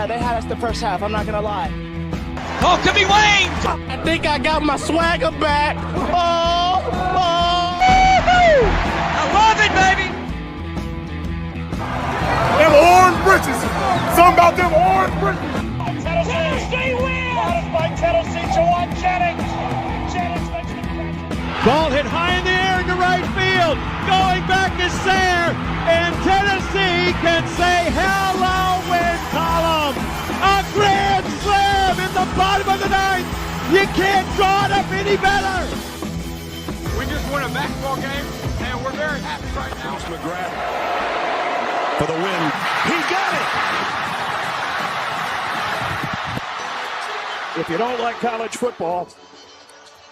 they had us the first half. I'm not going to lie. Oh, could be Wayne! I think I got my swagger back. Oh! I love it, baby! Them orange britches. Something about them orange britches. Tennessee wins! By Tennessee, Jawan Jennings. Jennings makes the catch. Ball hit high in the air into right field. Going back is Sayre. And Tennessee can say hello win column. A grand slam in the bottom of the ninth. You can't draw it up any better. We just won a basketball game, and we're very happy right now. McGrath for the win. He got it. If you don't like college football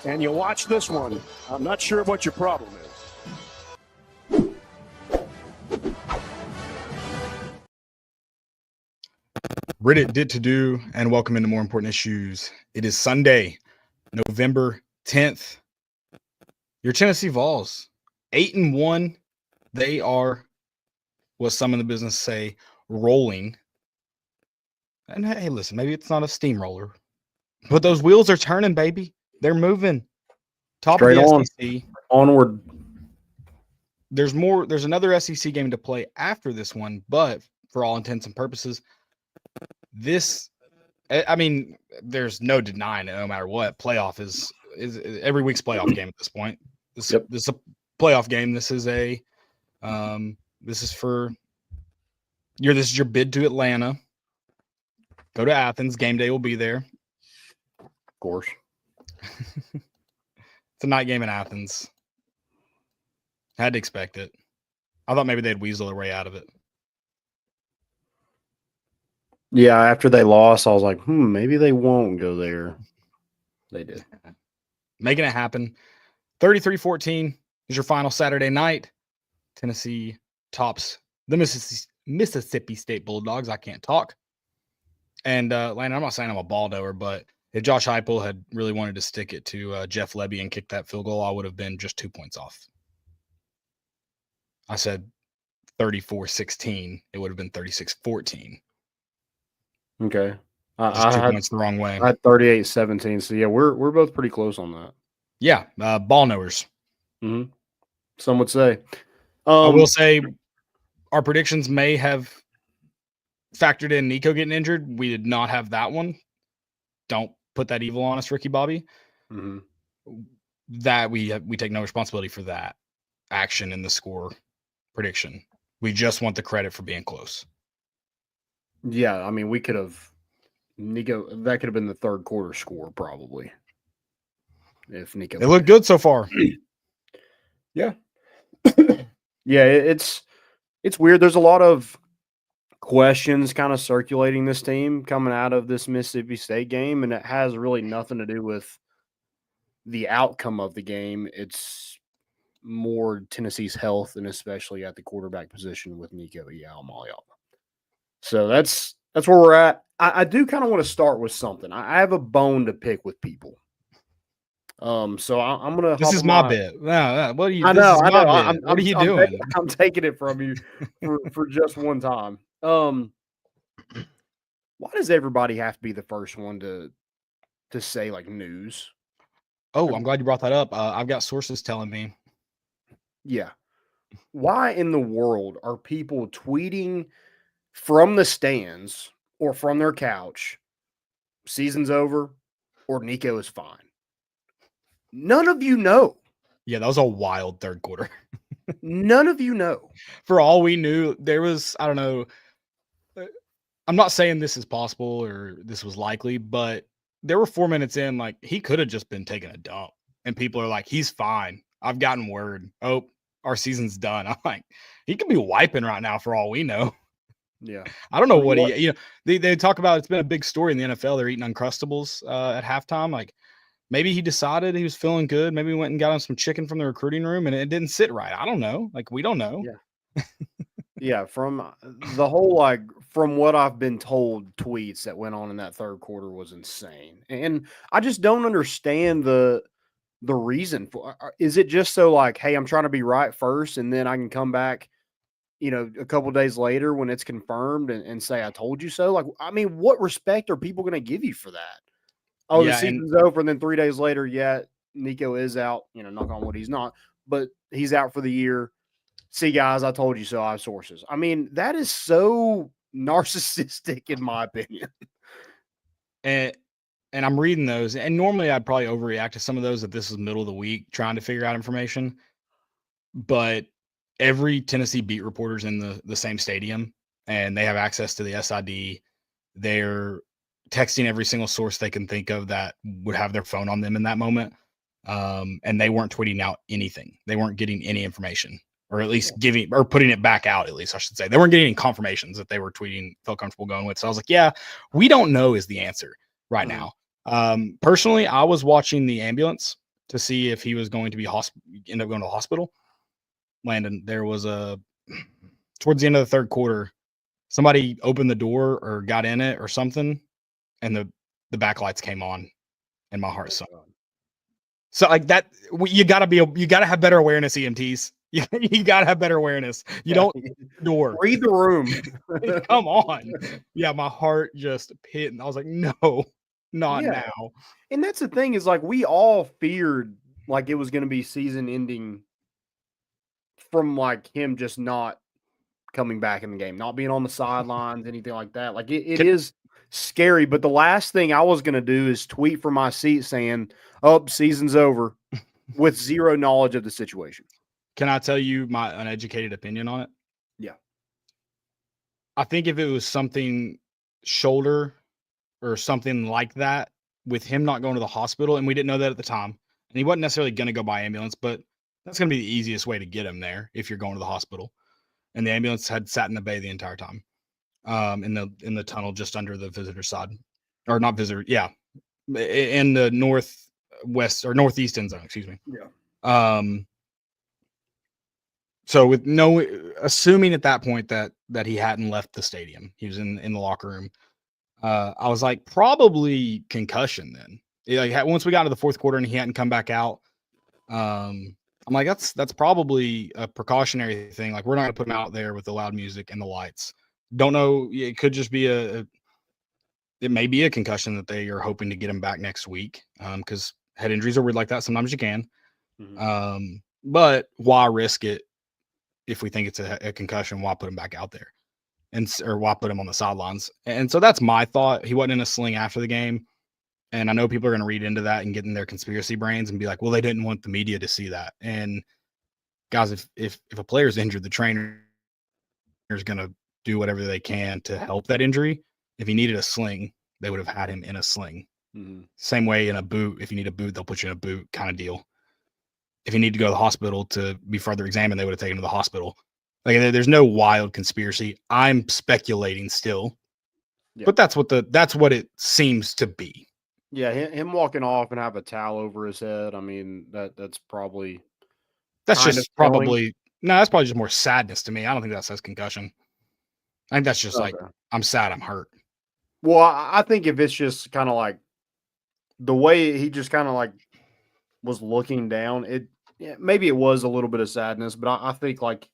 and you watch this one, I'm not sure what your problem is. Reddit did to do, and welcome into More Important Issues. It is Sunday, November 10th. Your Tennessee Vols, 8-1. They are, what some in the business say, rolling. And hey, listen, maybe it's not a steamroller, but those wheels are turning, baby. They're moving. Top Straight of the on. SEC. Onward. There's more. There's another SEC game to play after this one, but for all intents and purposes, this, I mean, there's no denying it. No matter what, playoff is every week's playoff game at this point. This is a playoff game. This is a, this is for your. This is your bid to Atlanta. Go to Athens. Game day will be there. Of course. It's a night game in Athens. Had to expect it. I thought maybe they'd weasel their way out of it. Yeah, after they lost, I was like, maybe they won't go there. They did. Making it happen. 33-14 is your final Saturday night. Tennessee tops the Mississippi State Bulldogs. I can't talk. And, Landon, I'm not saying I'm a Baldoer, but if Josh Heupel had really wanted to stick it to Jeff Lebby and kick that field goal, I would have been just 2 points off. I said 34-16. It would have been 36-14. Okay. Just 2 points the wrong way. I had 38-17. So, yeah, we're both pretty close on that. Yeah, ball knowers. Mm-hmm. Some would say. I will say our predictions may have factored in Nico getting injured. We did not have that one. Don't put that evil on us, Ricky Bobby. Mm-hmm. That we take no responsibility for that action in the score prediction. We just want the credit for being close. Yeah, I mean, we could have Nico. That could have been the third quarter score probably. If Nico, They look good so far. Yeah. Yeah, it's weird. There's a lot of questions kind of circulating this team coming out of this Mississippi State game, and it has really nothing to do with the outcome of the game. It's more Tennessee's health, and especially at the quarterback position with Nico Iamaleava. So that's where we're at. I do kind of want to start with something. I have a bone to pick with people. So I'm gonna. This is my bit. No, what are you? I know. What are you doing? I'm taking it from you for just one time. Why does everybody have to be the first one to say like news? Oh, I'm glad you brought that up. I've got sources telling me. Yeah. Why in the world are people tweeting from the stands or from their couch, season's over, or Nico is fine? None of you know. Yeah, that was a wild third quarter. None of you know. For all we knew, there was, I don't know. I'm not saying this is possible or this was likely, but there were 4 minutes in, like, he could have just been taking a dump. And people are like, he's fine. I've gotten word. Oh, our season's done. I'm like, he could be wiping right now for all we know. Yeah. I don't know what he, they talk about, it's been a big story in the NFL. They're eating Uncrustables at halftime. Like, maybe he decided he was feeling good. Maybe he went and got him some chicken from the recruiting room and it didn't sit right. I don't know. Like, we don't know. Yeah. Yeah. From the whole, like, from what I've been told, tweets that went on in that third quarter was insane. And I just don't understand the reason for. Is it just so like, hey, I'm trying to be right first and then I can come back a couple days later when it's confirmed and say, I told you so. Like, I mean, what respect are people going to give you for that? Oh, the Yeah, and season's over. And then 3 days later, yeah, Nico is out, knock on wood, he's not, but he's out for the year. See, guys, I told you so. I have sources. I mean, that is so narcissistic in my opinion. and I'm reading those, and normally I'd probably overreact to some of those if this is middle of the week trying to figure out information. But every Tennessee beat reporter's in the same stadium, and they have access to the SID. They're texting every single source they can think of that would have their phone on them in that moment. And they weren't tweeting out anything. They weren't getting any information, or at least giving or putting it back out, at least I should say. They weren't getting any confirmations that they were tweeting, felt comfortable going with. So I was like, yeah, we don't know is the answer right now. Personally, I was watching the ambulance to see if he was going to be end up going to the hospital. Landon, there was towards the end of the third quarter, somebody opened the door or got in it or something, and the backlights came on, and my heart sunk. So like that, you gotta have better awareness, EMTs. You gotta have better awareness. You don't door. Read the room. Come on. Yeah, my heart just hit, and I was like, no, not now. And that's the thing, is like we all feared like it was going to be season ending from like him just not coming back in the game, not being on the sidelines, anything like that. Like it is scary. But the last thing I was going to do is tweet from my seat saying, "Oh, season's over," with zero knowledge of the situation. Can I tell you my uneducated opinion on it? Yeah. I think if it was something shoulder or something like that, with him not going to the hospital, and we didn't know that at the time, and he wasn't necessarily going to go by ambulance, but that's going to be the easiest way to get him there if you're going to the hospital. And the ambulance had sat in the bay the entire time, in the tunnel just under the visitor side, or not visitor, yeah, in the northwest or northeast end zone, excuse me. Yeah. So with assuming at that point that he hadn't left the stadium, he was in the locker room. I was like, probably concussion then. Like once we got to the fourth quarter and he hadn't come back out, I'm like, that's probably a precautionary thing. Like, we're not gonna put him out there with the loud music and the lights. Don't know. It could just be it may be a concussion that they are hoping to get him back next week. Because head injuries are weird like that. Sometimes you can. Mm-hmm. But why risk it if we think it's a concussion? Why put him back out there? Or why put him on the sidelines? And so that's my thought. He wasn't in a sling after the game. And I know people are going to read into that and get in their conspiracy brains and be like, well, they didn't want the media to see that. And guys, if a player's injured, the trainer is going to do whatever they can to help that injury. If he needed a sling, they would have had him in a sling. Mm-hmm. Same way in a boot. If you need a boot, they'll put you in a boot kind of deal. If you need to go to the hospital to be further examined, they would have taken him to the hospital. Like, there's no wild conspiracy. I'm speculating still, but that's what it seems to be. Yeah, him walking off and have a towel over his head. I mean, that's probably that's probably just more sadness to me. I don't think that says concussion. I think that's just like, I'm sad, I'm hurt. Well, I think if it's just kind of like the way he just kind of like was looking down, maybe it was a little bit of sadness, but I think like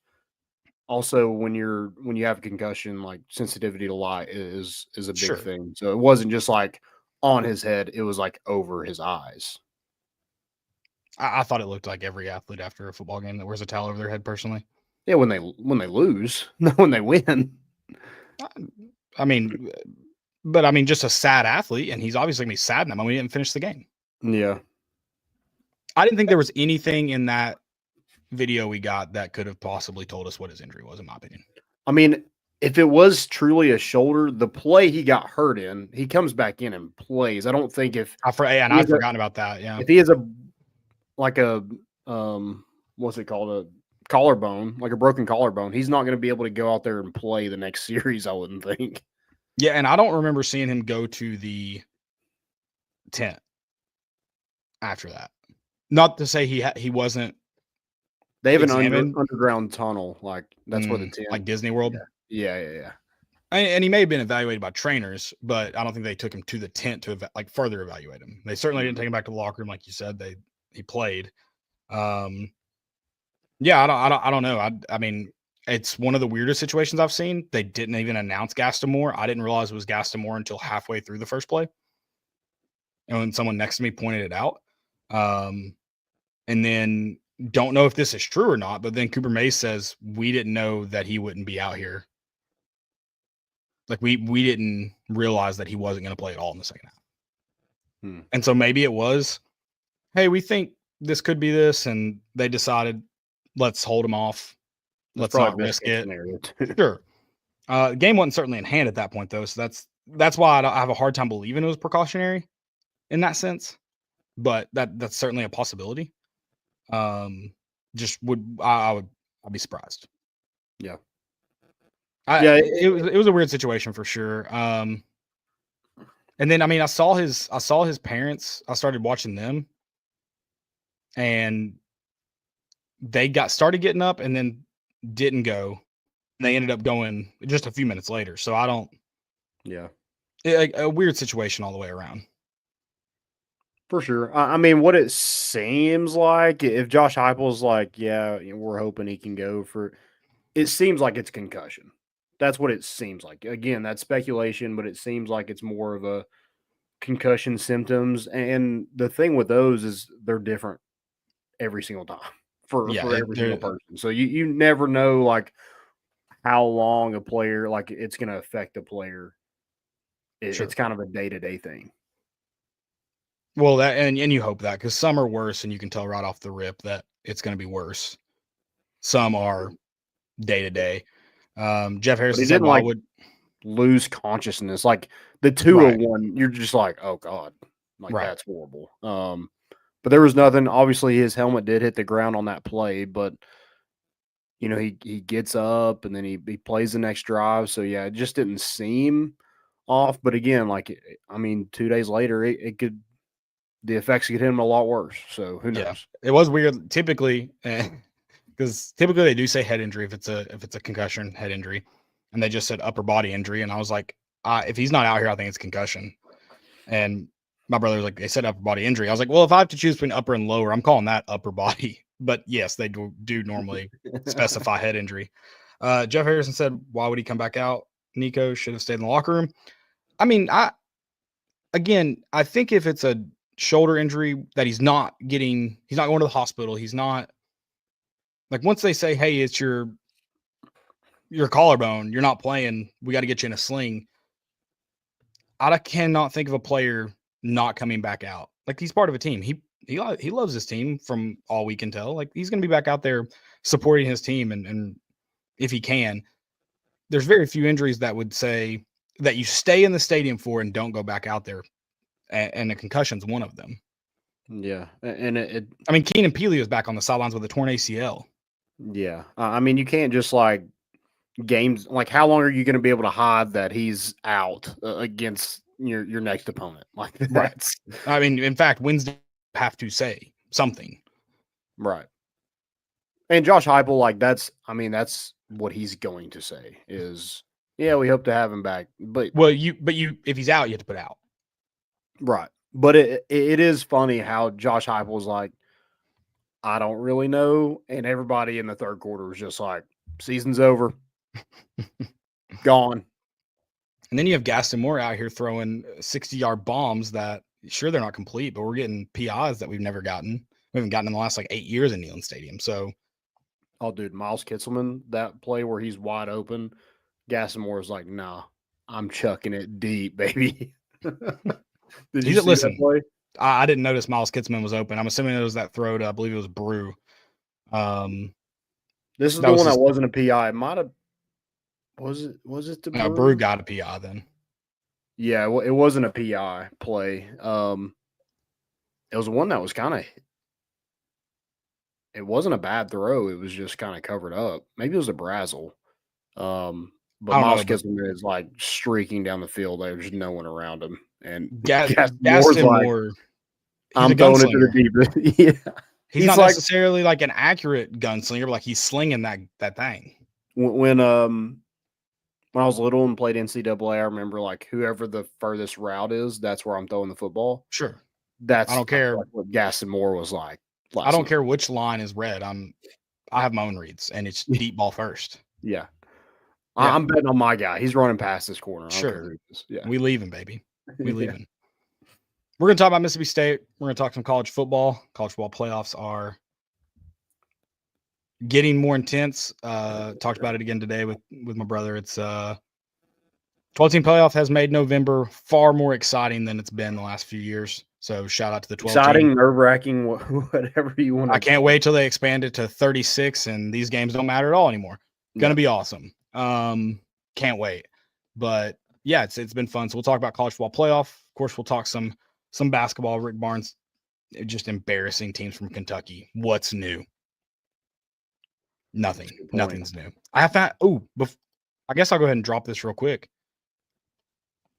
also when you have a concussion, like sensitivity to light is a big thing. So it wasn't just like on his head, it was like over his eyes. I thought it looked like every athlete after a football game that wears a towel over their head, personally. Yeah, when they lose, not when they win. I mean, just a sad athlete, and he's obviously gonna be sad in that moment. He didn't finish the game. Yeah. I didn't think there was anything in that video we got that could have possibly told us what his injury was, in my opinion. I mean, if it was truly a shoulder, the play he got hurt in, he comes back in and plays. I don't think if I've forgotten about that. Yeah, if he has what's it called, a collarbone, like a broken collarbone, he's not going to be able to go out there and play the next series, I wouldn't think. Yeah, and I don't remember seeing him go to the tent after that. Not to say he wasn't. They have an underground tunnel, like that's where the tent, like Disney World. Yeah. And he may have been evaluated by trainers, but I don't think they took him to the tent to further evaluate him. They certainly didn't take him back to the locker room, like you said. He played. Yeah, I don't know. I mean, it's one of the weirdest situations I've seen. They didn't even announce Gaston Moore. I didn't realize it was Gaston Moore until halfway through the first play. And when someone next to me pointed it out. And then don't know if this is true or not, but then Cooper Mays says, we didn't know that he wouldn't be out here. Like we didn't realize that he wasn't going to play at all in the second half. And so maybe it was, hey, we think this could be this. And they decided, let's hold him off. Let's not risk it. Sure. Game wasn't certainly in hand at that point, though. So that's why I have a hard time believing it was precautionary in that sense. But that's certainly a possibility. I'd be surprised. Yeah. It was a weird situation for sure. And then, I mean, I saw his parents. I started watching them, and they started getting up and then didn't go. And they ended up going just a few minutes later. So I don't. Yeah. A weird situation all the way around. For sure. I mean, what it seems like, if Josh Heupel's like, yeah, we're hoping he can go for, it seems like it's concussion. That's what it seems like. Again, that's speculation, but it seems like it's more of a concussion symptoms. And the thing with those is they're different every single time for every single person. So you never know like how long a player, like it's going to affect a player. It's kind of a day-to-day thing. Well, that and you hope that because some are worse, and you can tell right off the rip that it's going to be worse. Some are day to day. Jeff Harrison said, "Why would lose consciousness like the 201?" You're just like, "Oh God, like that's horrible." But there was nothing. Obviously, his helmet did hit the ground on that play, but he gets up and then he plays the next drive. So yeah, it just didn't seem off. But again, 2 days later, it could. The effects could hit him a lot worse. So who knows? Yeah, it was weird. Typically, because typically they do say head injury if it's a concussion, head injury, and they just said upper body injury. And I was like, if he's not out here, I think it's concussion. And my brother was like, they said upper body injury. I was like, well, if I have to choose between upper and lower, I'm calling that upper body. But yes, they do normally specify head injury. Jeff Harrison said, why would he come back out? Nico should have stayed in the locker room. I mean, I think if it's a shoulder injury that he's not going to the hospital. He's not like, once they say, hey, it's your collarbone, you're not playing, we got to get you in a sling. I cannot think of a player not coming back out. Like, he's part of a team. He loves his team from all we can tell. Like, he's going to be back out there supporting his team. And if he can, there's very few injuries that would say that you stay in the stadium for and don't go back out there. And a concussion's one of them. Yeah. And I mean, Keenan Peely was back on the sidelines with a torn ACL. Yeah. I mean, you can't just like games, like how long are you going to be able to hide that he's out against your next opponent? Like that's, I mean, in fact, Wednesday have to say something. Right. And Josh Heupel, like that's what he's going to say is, yeah, we hope to have him back. But if he's out, you have to put out. Right. But it is funny how Josh Heupel was like, I don't really know. And everybody in the third quarter was just like, season's over. Gone. And then you have Gaston Moore out here throwing 60-yard bombs that, sure, they're not complete, but we're getting PIs that we've never gotten. We haven't gotten in the last 8 years in Neyland Stadium. So, oh, dude, Miles Kitselman, that play where he's wide open, Gaston Moore is like, nah, I'm chucking it deep, baby. Did you see that play? I didn't notice Miles Kitselman was open. I'm assuming it was that throw to, I believe it was Brew. This is the one that wasn't a PI. It might have. Was it the Brew? No, Brew got a PI then. Yeah, it wasn't a PI play. It was one that was kind of. It wasn't a bad throw. It was just kind of covered up. Maybe it was a Brazzle. But Miles Kitselman is like streaking down the field. There's no one around him. And Gaston Moore, I'm throwing it to the deep. Yeah. He's not necessarily like an accurate gunslinger, but like he's slinging that thing. When I was little and played NCAA, I remember like whoever the furthest route is, that's where I'm throwing the football. Sure. I don't care what Gaston Moore was like. I don't care which line is red. I have my own reads, and it's deep ball first. Yeah. Yeah. I'm betting on my guy. He's running past this corner. I don't Sure. care who it is. Yeah. We leaving, baby. We Yeah. leaving. We're going to talk about Mississippi State. We're going to talk some college football. College football playoffs are getting more intense. Talked about it again today with my brother. It's 12-team playoff has made November far more exciting than it's been the last few years. So shout out to the 12 Exciting, team. nerve-wracking, whatever you want to. I can't wait till they expand it to 36 and these games don't matter at all anymore. Gonna be awesome. Can't wait. But yeah, it's been fun. So we'll talk about college football playoff. Of course, we'll talk some basketball. Rick Barnes, just embarrassing teams from Kentucky. What's new? Nothing. Nothing's new. I have found. I guess I'll go ahead and drop this real quick.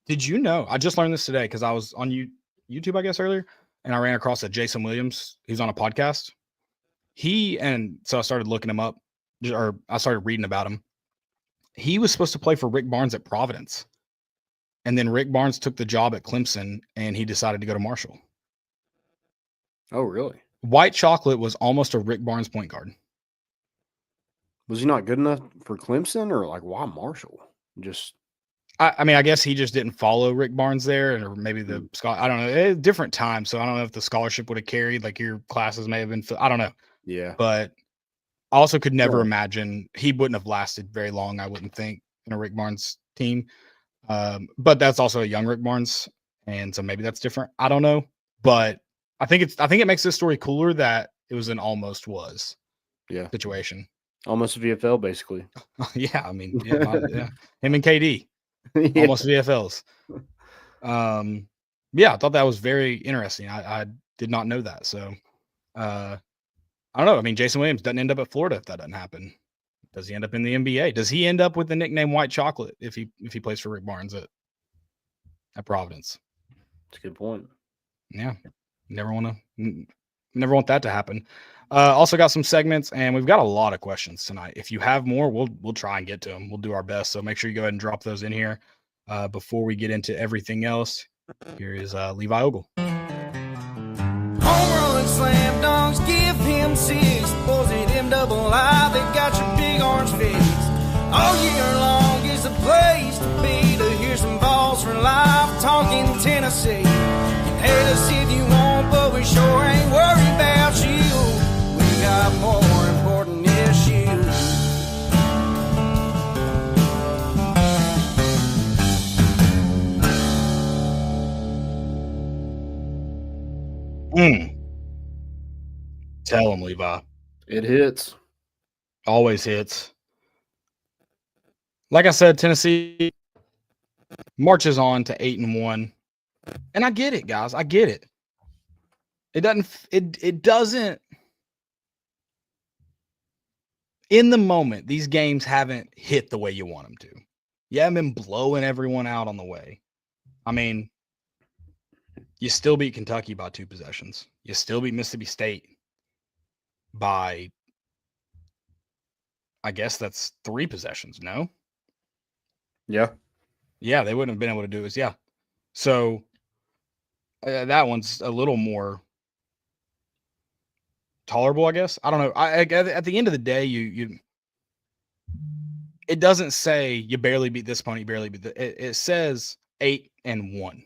Did you know? I just learned this today because I was on YouTube, I guess, earlier, and I ran across a Jason Williams. He's on a podcast. So I started looking him up, or I started reading about him. He was supposed to play for Rick Barnes at Providence, and then Rick Barnes took the job at Clemson, and he decided to go to Marshall. Oh, really? White Chocolate was almost a Rick Barnes point guard. Was he not good enough for Clemson, or like why Marshall? Just I mean, I guess he just didn't follow Rick Barnes there, or maybe the I don't know. Different time, so I don't know if the scholarship would have carried. Like your classes may have been. I don't know. Yeah, but I also could never imagine he wouldn't have lasted very long. I wouldn't think in a Rick Barnes team. But that's also a young Rick Barnes, and so maybe that's different. I don't know, but I think it makes this story cooler that it was an almost was situation. Almost VFL, basically. Yeah, I mean, yeah. Him and KD, almost VFLs. Yeah, I thought that was very interesting. I did not know that. So, I don't know. I mean, Jason Williams doesn't end up at Florida if that doesn't happen. Does he end up in the NBA? Does he end up with the nickname White Chocolate if he plays for Rick Barnes at Providence? That's a good point. Yeah, never want that to happen. Also got some segments, and we've got a lot of questions tonight. If you have more, we'll try and get to them. We'll do our best. So make sure you go ahead and drop those in here before we get into everything else. Here is Levi Ogle. Home run, slam dunks, give him six. Boys at MII, they got your big orange face. All year long is the place to be to hear some balls for life talking Tennessee. You can hate us if you want, but we sure ain't worried about you. We got more important issues. Tell him, Levi. It hits. Always hits. Like I said, Tennessee marches on to 8-1. And I get it, guys. I get it. It doesn't in the moment, these games haven't hit the way you want them to. You haven't been blowing everyone out on the way. I mean, you still beat Kentucky by 2 possessions. You still beat Mississippi State by, I guess that's 3 possessions, no? Yeah. Yeah, they wouldn't have been able to do this. Yeah. So that one's a little more tolerable, I guess. I don't know. At the end of the day, you it doesn't say you barely beat this opponent, you barely beat it says 8-1.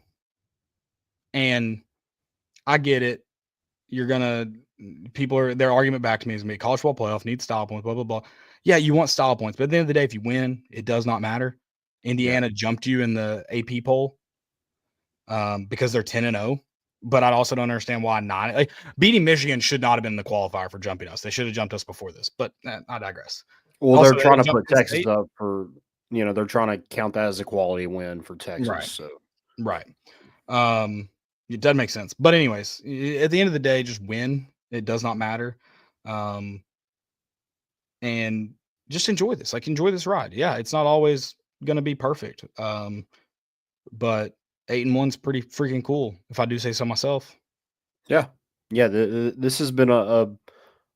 And I get it. Their argument back to me is gonna be college football playoff needs style points, blah, blah, blah. Yeah, you want style points, but at the end of the day, if you win, it does not matter. Indiana jumped you in the AP poll because they're 10-0. But I also don't understand why beating Michigan should not have been the qualifier for jumping us. They should have jumped us before this, but I digress. Well, Also, they're trying to put jumped Texas up for, they're trying to count that as a quality win for Texas. Right. So Right. It does make sense. But anyways, at the end of the day, just win. It does not matter. And just enjoy this. Enjoy this ride. Yeah, it's not always going to be perfect. But 8-1's pretty freaking cool, if I do say so myself. Yeah. This has been a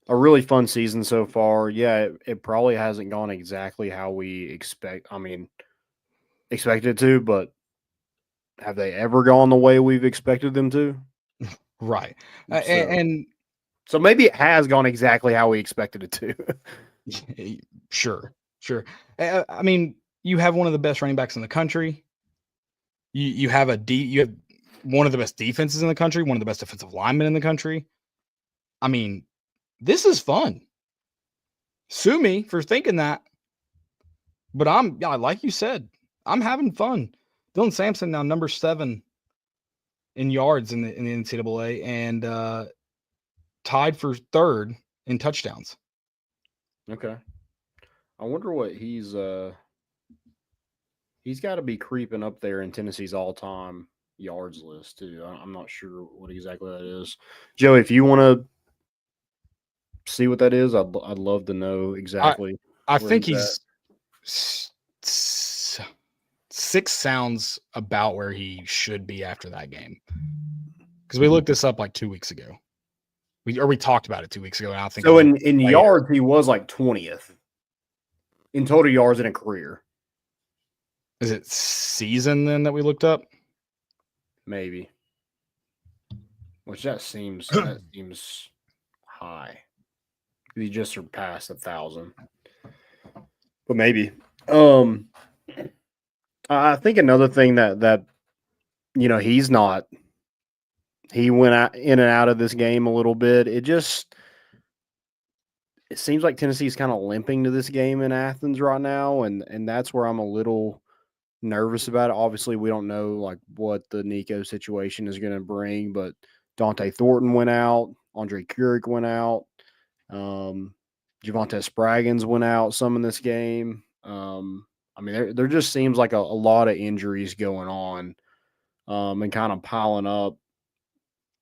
really fun season so far. Yeah, it probably hasn't gone exactly how we expected it to, but have they ever gone the way we've expected them to? Right. And so maybe it has gone exactly how we expected it to. Sure. Sure. I mean, you have one of the best running backs in the country. You have you have one of the best defenses in the country, one of the best defensive linemen in the country. I mean, this is fun. Sue me for thinking that. But like you said, I'm having fun. Dylan Sampson now number 7 in yards in the NCAA and tied for 3rd in touchdowns. Okay. I wonder what he's got to be creeping up there in Tennessee's all-time yards list too. I'm not sure what exactly that is. Joe, if you want to see what that is, I'd love to know exactly. I think he's 6 sounds about where he should be after that game. Because we looked this up like 2 weeks ago. We talked about it 2 weeks ago. And I think so. In yards, he was like 20th in total yards in a career. Is it season then that we looked up? Maybe. Which that seems high. He just surpassed 1,000. But maybe. I think another thing that he's not. He went in and out of this game a little bit. It seems like Tennessee's kind of limping to this game in Athens right now, and that's where I'm a little nervous about it. Obviously, we don't know like what the Nico situation is going to bring, but Dante Thornton went out, Andre Keurig went out, Javonte Spraggins went out some in this game. I mean, there just seems like a lot of injuries going on and kind of piling up.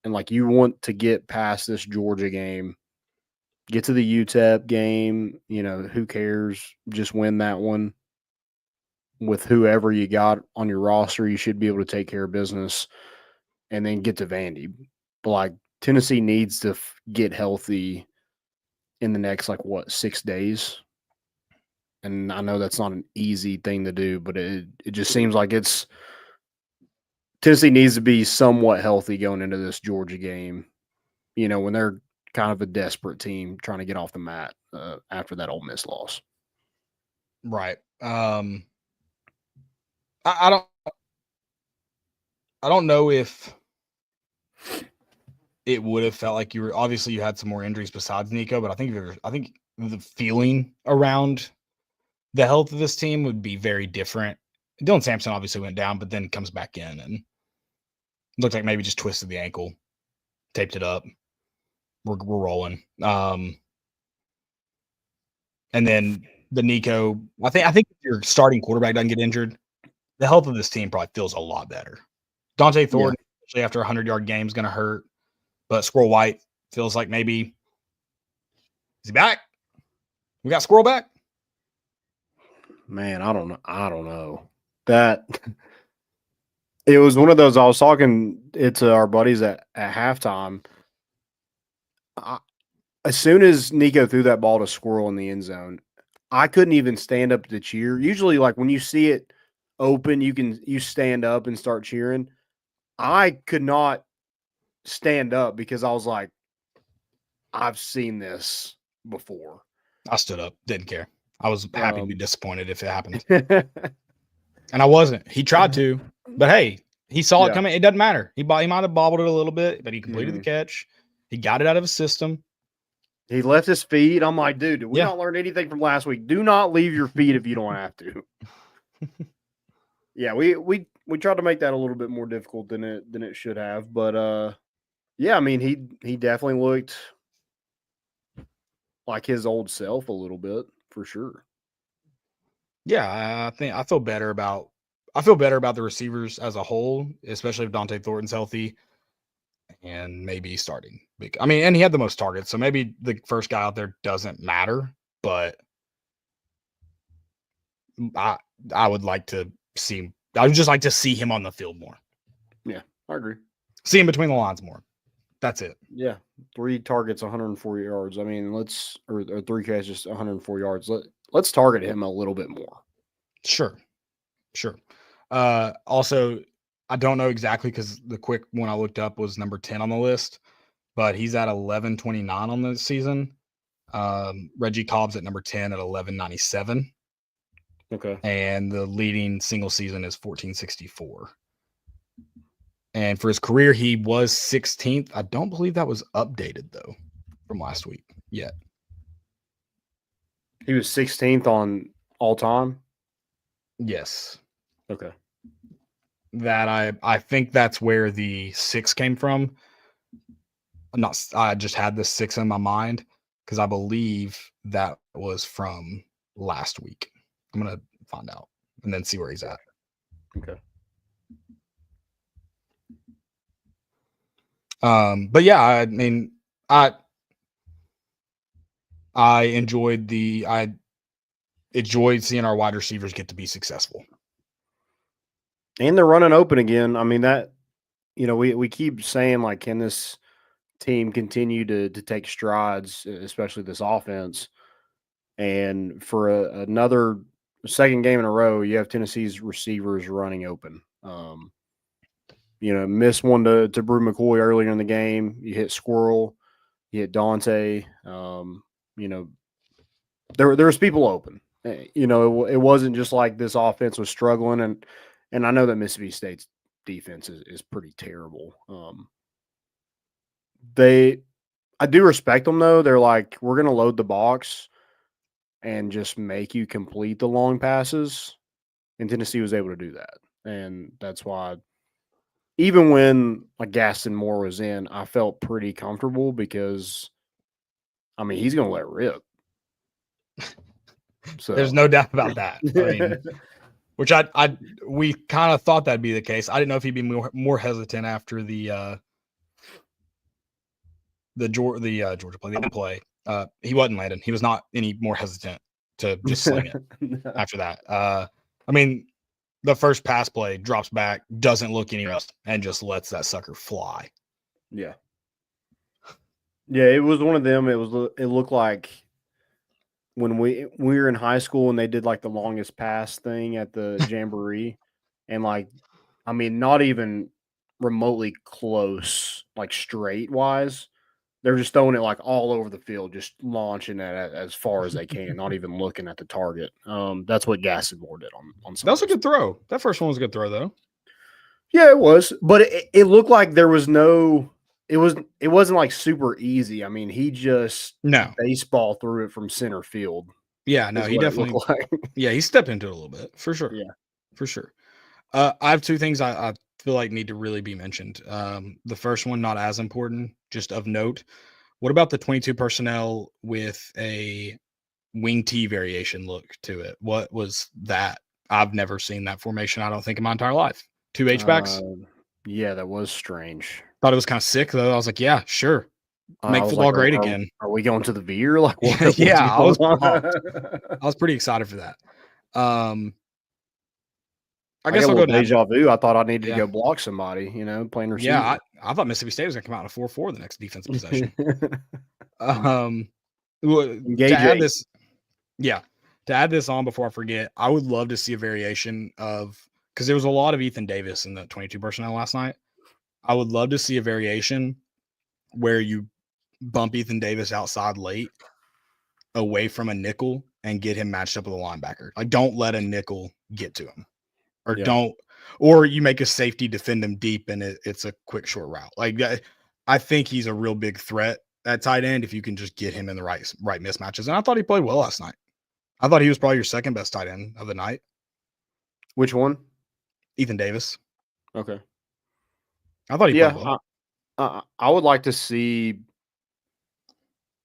And like you want to get past this Georgia game, get to the UTEP game, who cares? Just win that one. With whoever you got on your roster, you should be able to take care of business and then get to Vandy. But like Tennessee needs to get healthy in the next 6 days. And I know that's not an easy thing to do, but it just seems like Tennessee needs to be somewhat healthy going into this Georgia game, when they're kind of a desperate team trying to get off the mat after that Ole Miss loss. Right. I don't know if it would have felt like you had some more injuries besides Nico, but I think the feeling around the health of this team would be very different. Dylan Sampson obviously went down, but then comes back in and looked like maybe just twisted the ankle, taped it up. We're rolling. And then the Nico, I think if your starting quarterback doesn't get injured, the health of this team probably feels a lot better. Dante Thornton, especially after a 100-yard game, is going to hurt. But Squirrel White feels like maybe is he back? We got Squirrel back? Man, I don't know. That it was one of those. I was talking it to our buddies at halftime. As soon as Nico threw that ball to Squirrel in the end zone, I couldn't even stand up to cheer. Usually, like when you see it open, you stand up and start cheering. I could not stand up because I was like, I've seen this before. I stood up, didn't care. I was happy to be disappointed if it happened. And I wasn't. He tried to, but hey, he saw it coming. It doesn't matter. He might have bobbled it a little bit, but he completed the catch. He got it out of his system. He left his feet. I'm like, dude, did we not learn anything from last week? Do not leave your feet if you don't have to. Yeah, we tried to make that a little bit more difficult than it should have, but yeah, I mean he definitely looked like his old self a little bit for sure. Yeah, I think I feel better about the receivers as a whole, especially if Dante Thornton's healthy and maybe starting. I mean, and he had the most targets, so maybe the first guy out there doesn't matter, but I would like to see. I would just like to see him on the field more. Yeah, I agree. See him between the lines more. That's it. Yeah, 3 targets, 104 yards. I mean, or 3 catches, 104 yards. Let's target him a little bit more. Sure. Also, I don't know exactly because the quick one I looked up was number 10 on the list, but he's at 1129 on the season. Reggie Cobb's at number 10 at 1197. Okay. And the leading single season is 1464. And for his career, he was 16th. I don't believe that was updated, though, from last week yet. He was 16th on all time? Yes. Okay. That I think that's where the 6 came from. I just had this 6 in my mind because I believe that was from last week. I'm going to find out and then see where he's at. Okay. But yeah, I mean, I enjoyed seeing our wide receivers get to be successful. And they're running open again. I mean, that, we keep saying, like, can this team continue to take strides, especially this offense? And for another second game in a row, you have Tennessee's receivers running open. Missed one to Brew McCoy earlier in the game. You hit Squirrel, you hit Dante. There was people open. It wasn't just like this offense was struggling, and I know that Mississippi State's defense is pretty terrible. I do respect them though. They're like, we're going to load the box and just make you complete the long passes, and Tennessee was able to do that, and that's why. Even when like Gaston Moore was in, I felt pretty comfortable because, I mean, he's going to let rip. So there's no doubt about that. I mean, which we kind of thought that'd be the case. I didn't know if he'd be more hesitant after the Georgia play. He wasn't, Landon. He was not any more hesitant to just sling it after that. I mean, the first pass play drops back, doesn't look anywhere else, and just lets that sucker fly. Yeah. Yeah, it was one of them. It looked like when we were in high school and they did like the longest pass thing at the Jamboree, and like, I mean, not even remotely close, like straight wise. They're just throwing it like all over the field, just launching it as far as they can, not even looking at the target. That's what Gaston Moore did on That was a good throw. That first one was a good throw, though. Yeah, it was, but it looked like there was no. It wasn't like super easy. I mean, he just baseball threw it from center field. Yeah, no, he definitely. Yeah, he stepped into it a little bit for sure. Yeah, for sure. I have 2 things I feel like need to really be mentioned. The first one, not as important, just of note. What about the 22 personnel with a wing T variation look to it? What was that? I've never seen that formation, I don't think, in my entire life. 2 H-backs? Yeah, that was strange. Thought it was kind of sick, though. I was like, yeah, sure. Make football like, great again. Are we going to the veer? Like, what, yeah, I was pumped. I was pretty excited for that. I guess I'll go deja vu. I thought I needed to go block somebody, playing receiver. Yeah, I thought Mississippi State was going to come out in a 4-4 the next defensive possession. To add this on before I forget, I would love to see a variation of, because there was a lot of Ethan Davis in the 22 personnel last night. I would love to see a variation where you bump Ethan Davis outside late away from a nickel and get him matched up with a linebacker. Like, don't let a nickel get to him. Or you make a safety defend him deep and it's a quick short route. Like, I think he's a real big threat at tight end if you can just get him in the right mismatches. And I thought he played well last night. I thought he was probably your second best tight end of the night. Which one? Ethan Davis. Okay. I thought he played well. I would like to see,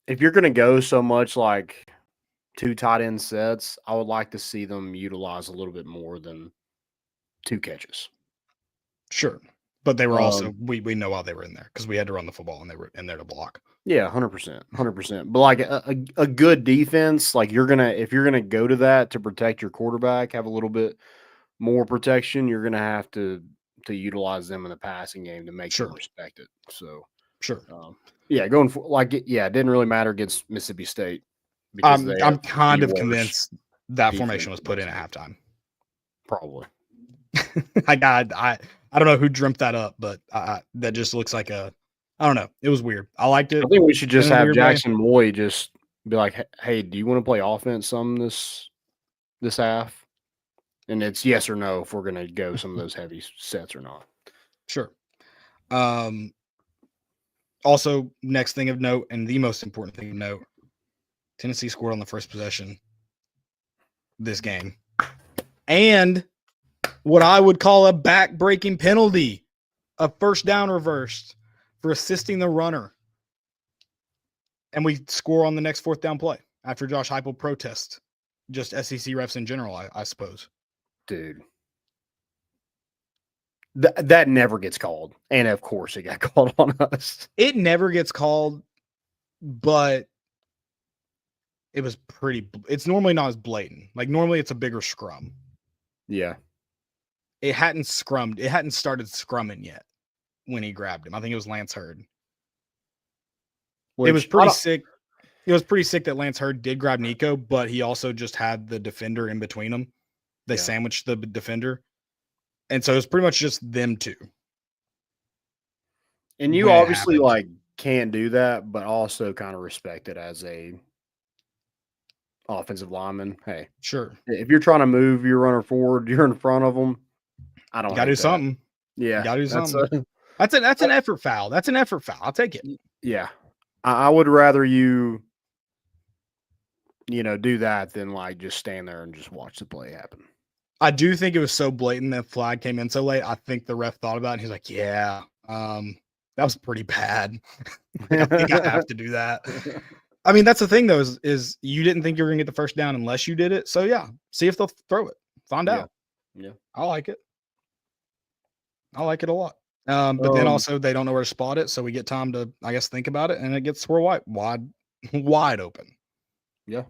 if you're going to go so much like 2 tight end sets, I would like to see them utilize a little bit more than 2 catches. Sure. But they were also, we know why they were in there because we had to run the football and they were in there to block. Yeah, 100%. 100%. But like a good defense, like if you're going to go to that to protect your quarterback, have a little bit more protection, you're going to have to utilize them in the passing game to make them respect it. So, sure. Going for it didn't really matter against Mississippi State. Because I'm kind of convinced that formation was put in at halftime. Probably. I don't know who dreamt that up, but that just looks like I don't know. It was weird. I liked it. I think we should just have Jackson Moy just be like, hey, do you want to play offense some this half? And it's yes or no if we're going to go some of those heavy sets or not. Sure. Also, next thing of note, and the most important thing of note, Tennessee scored on the first possession this game. And what I would call a back-breaking penalty, a first down reversed for assisting the runner. And we score on the next fourth down play after Josh Heupel protests. Just SEC refs in general, I suppose. Dude. That never gets called. And, of course, it got called on us. It never gets called, but it was it's normally not as blatant. Like, normally it's a bigger scrum. Yeah. It hadn't started scrumming yet when he grabbed him. I think it was Lance Hurd. It was pretty sick. It was pretty sick that Lance Hurd did grab Nico, but he also just had the defender in between them. They sandwiched the defender. And so it's pretty much just them two. And you obviously can't do that, but also kind of respect it as a offensive lineman. Hey, sure. If you're trying to move your runner forward, you're in front of them. I don't. Gotta do something. Yeah, gotta do something. That's an effort foul. That's an effort foul. I'll take it. Yeah, I would rather you do that than just stand there and just watch the play happen. I do think it was so blatant that flag came in so late. I think the ref thought about it and he's like, yeah, that was pretty bad. I think I have to do that. I mean, that's the thing, though, is you didn't think you were going to get the first down unless you did it. So, yeah, see if they'll throw it. Find out. Yeah. I like it. I like it a lot. But then also they don't know where to spot it. So we get time to, I guess, think about it. And it gets wide open. Yeah.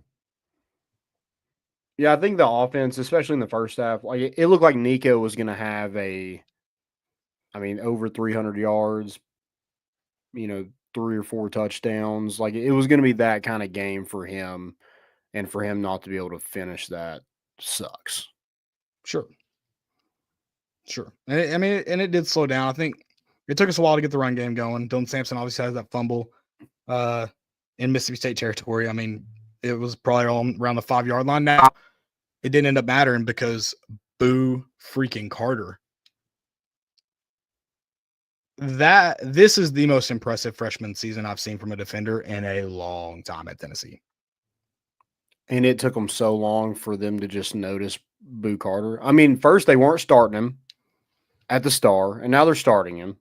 Yeah, I think the offense, especially in the first half, it looked like Nico was going to have over 300 yards, 3 or 4 touchdowns. It was going to be that kind of game for him, and for him not to be able to finish that sucks. Sure. And it did slow down. I think it took us a while to get the run game going. Dylan Sampson obviously has that fumble in Mississippi State territory. I mean, it was probably all around the 5-yard line. Now, it didn't end up mattering because boo freaking Carter. This is the most impressive freshman season I've seen from a defender in a long time at Tennessee. And it took them so long for them to just notice Boo Carter. I mean, first they weren't starting him at the Star, and now they're starting him.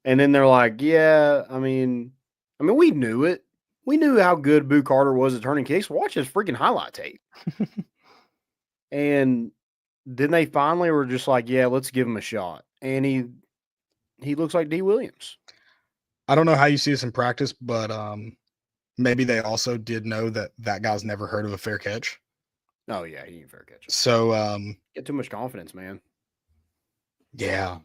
And then they're like, yeah, I mean, we knew it. We knew how good Boo Carter was at turning kicks. Watch his freaking highlight tape. And then they finally were just like, yeah, let's give him a shot. And he looks like D. Williams. I don't know how you see this in practice, but maybe they also did know that guy's never heard of a fair catch. Oh, yeah, he ain't fair catch. So get too much confidence, man. Yeah.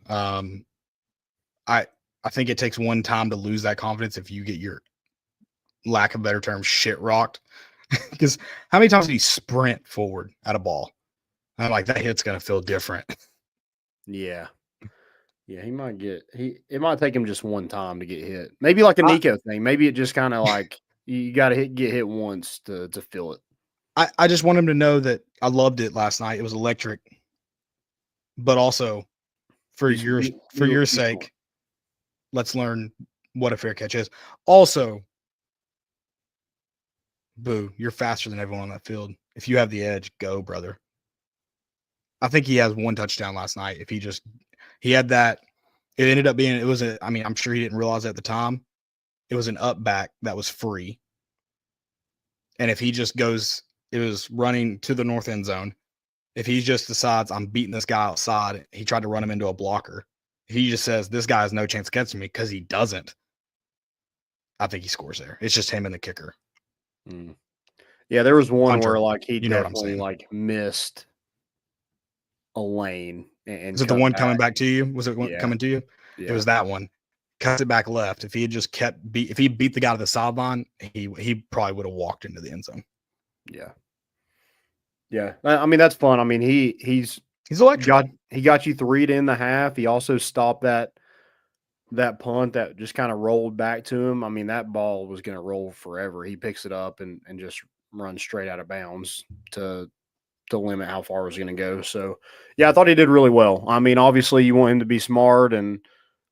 I think it takes one time to lose that confidence if you get your, lack of a better term, shit rocked. Because how many times did he sprint forward at a ball? I'm like, that hit's going to feel different. Yeah. Yeah, he might it might take him just one time to get hit. Maybe like a Nico thing. Maybe it just kind of you got to get hit once to feel it. I just want him to know that I loved it last night. It was electric. But also, for your sake, let's learn what a fair catch is. Also, Boo, you're faster than everyone on that field. If you have the edge, go, brother. I think he has 1 touchdown last night. If he had that, it ended up being, I'm sure he didn't realize at the time, it was an up back that was free. And if he just goes, it was running to the north end zone. If he just decides I'm beating this guy outside, he tried to run him into a blocker. If he just says this guy has no chance of catching me because he doesn't, I think he scores there. It's just him and the kicker. Mm. Yeah, there was one Hunter, where he definitely missed a lane. And is it the one coming back to you? Was it coming to you? Yeah. It was that one. Cuts it back left. If he had just if he beat the guy to the sideline, he probably would have walked into the end zone. Yeah. Yeah. I mean, that's fun. I mean, he's electric. He got you 3 in the half. He also stopped that punt that just kind of rolled back to him. I mean, that ball was going to roll forever. He picks it up and just runs straight out of bounds to limit how far it was going to go. So, yeah, I thought he did really well. I mean, obviously you want him to be smart, and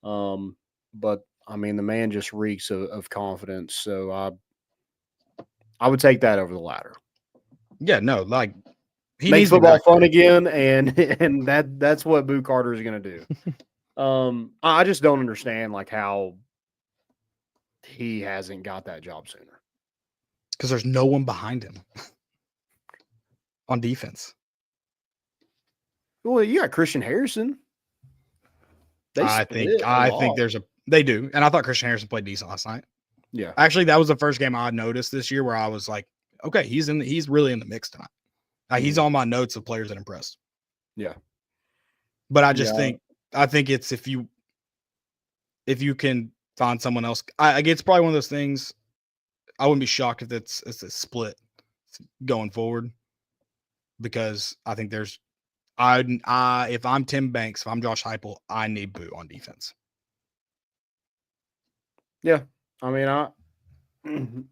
but I mean, the man just reeks of confidence. So I would take that over the latter. Yeah, no, like he Make needs to be football back fun there. again, and that's what Boo Carter is going to do. I just don't understand like how he hasn't got that job sooner. Because there's no one behind him on defense. Well, you got Christian Harrison. I think they do. And I thought Christian Harrison played decent last night. Yeah. Actually, that was the first game I noticed this year where I was like, okay, he's really in the mix tonight. He's on my notes of players that impressed. Yeah. But I just think it's if you can find someone else, it's probably one of those things. I wouldn't be shocked if it's a split going forward, because I think if I'm Tim Banks, if I'm Josh Heupel, I need Boo on defense. Yeah. I mean,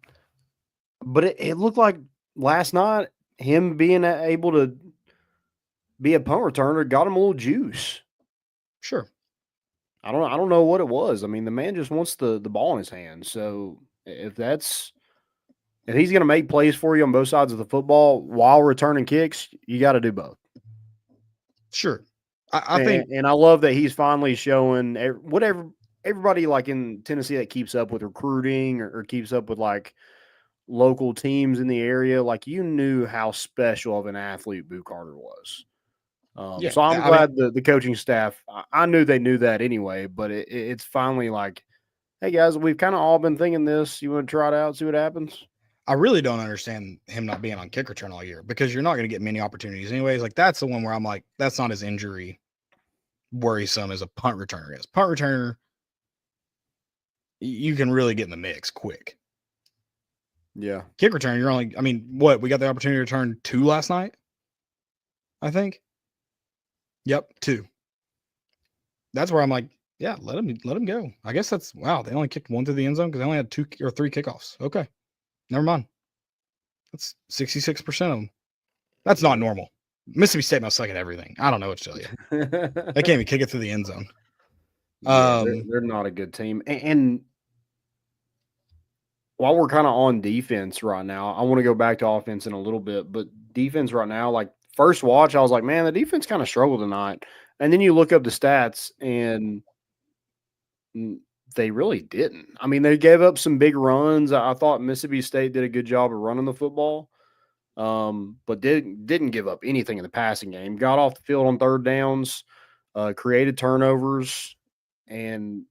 but it looked like last night him being able to be a punt returner got him a little juice. Sure. I don't know what it was. I mean, the man just wants the ball in his hand. So if he's going to make plays for you on both sides of the football while returning kicks, you got to do both. Sure. I think, and I love that he's finally showing everybody like in Tennessee that keeps up with recruiting or keeps up with like local teams in the area. Like, you knew how special of an athlete Boo Carter was. So I'm glad the coaching staff, I knew they knew that anyway, but it's finally like, hey guys, we've kind of all been thinking this. You want to try it out, see what happens? I really don't understand him not being on kick return all year, because you're not going to get many opportunities anyways. Like, that's the one where I'm like, that's not as injury worrisome as a punt returner is. Punt returner, you can really get in the mix quick. Yeah. Kick return, we got the opportunity to return 2 last night, I think. Yep, 2. That's where I'm like, yeah, let him go. I guess they only kicked 1 through the end zone because they only had 2 or 3 kickoffs. Okay. Never mind. That's 66% of them. That's not normal. Mississippi State must suck at everything. I don't know what to tell you. They can't even kick it through the end zone. Yeah, they're not a good team. And while we're kind of on defense right now, I want to go back to offense in a little bit. But defense right now, like first watch, I was like, man, the defense kind of struggled tonight. And then you look up the stats, and they really didn't. I mean, they gave up some big runs. I thought Mississippi State did a good job of running the football, but didn't give up anything in the passing game. Got off the field on third downs, created turnovers, and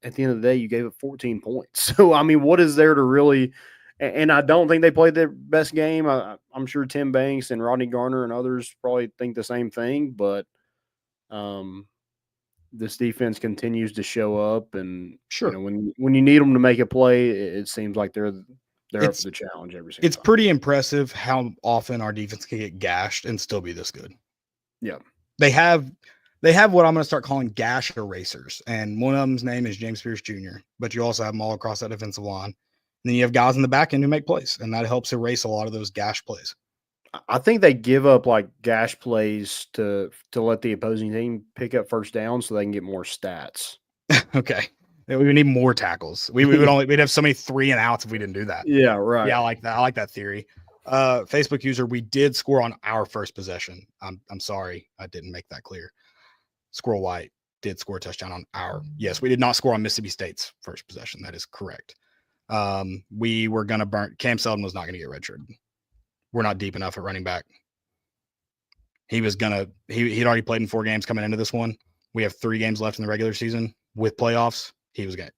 at the end of the day, you gave up 14 points. So, I mean, what is there to really – and I don't think they played their best game. I'm sure Tim Banks and Rodney Garner and others probably think the same thing, but this defense continues to show up, and sure, when you need them to make a play, it seems like they're up for the challenge every single time. It's pretty impressive how often our defense can get gashed and still be this good. Yeah, they have what I'm going to start calling gash erasers, and one of them's name is James Pierce Jr. But you also have them all across that defensive line, and then you have guys in the back end who make plays, and that helps erase a lot of those gash plays. I think they give up like gash plays to let the opposing team pick up first down so they can get more stats. Okay. We would need more tackles. We'd have so many 3 and outs if we didn't do that. Yeah, right. Yeah, I like that. I like that theory. Facebook user, we did score on our first possession. I'm sorry, I didn't make that clear. Squirrel White did score a touchdown on our. Yes, we did not score on Mississippi State's first possession. That is correct. We were gonna burn. Cam Seldon was not gonna get redshirted. We're not deep enough at running back. He'd already played in 4 games coming into this one. We have 3 games left in the regular season with playoffs. That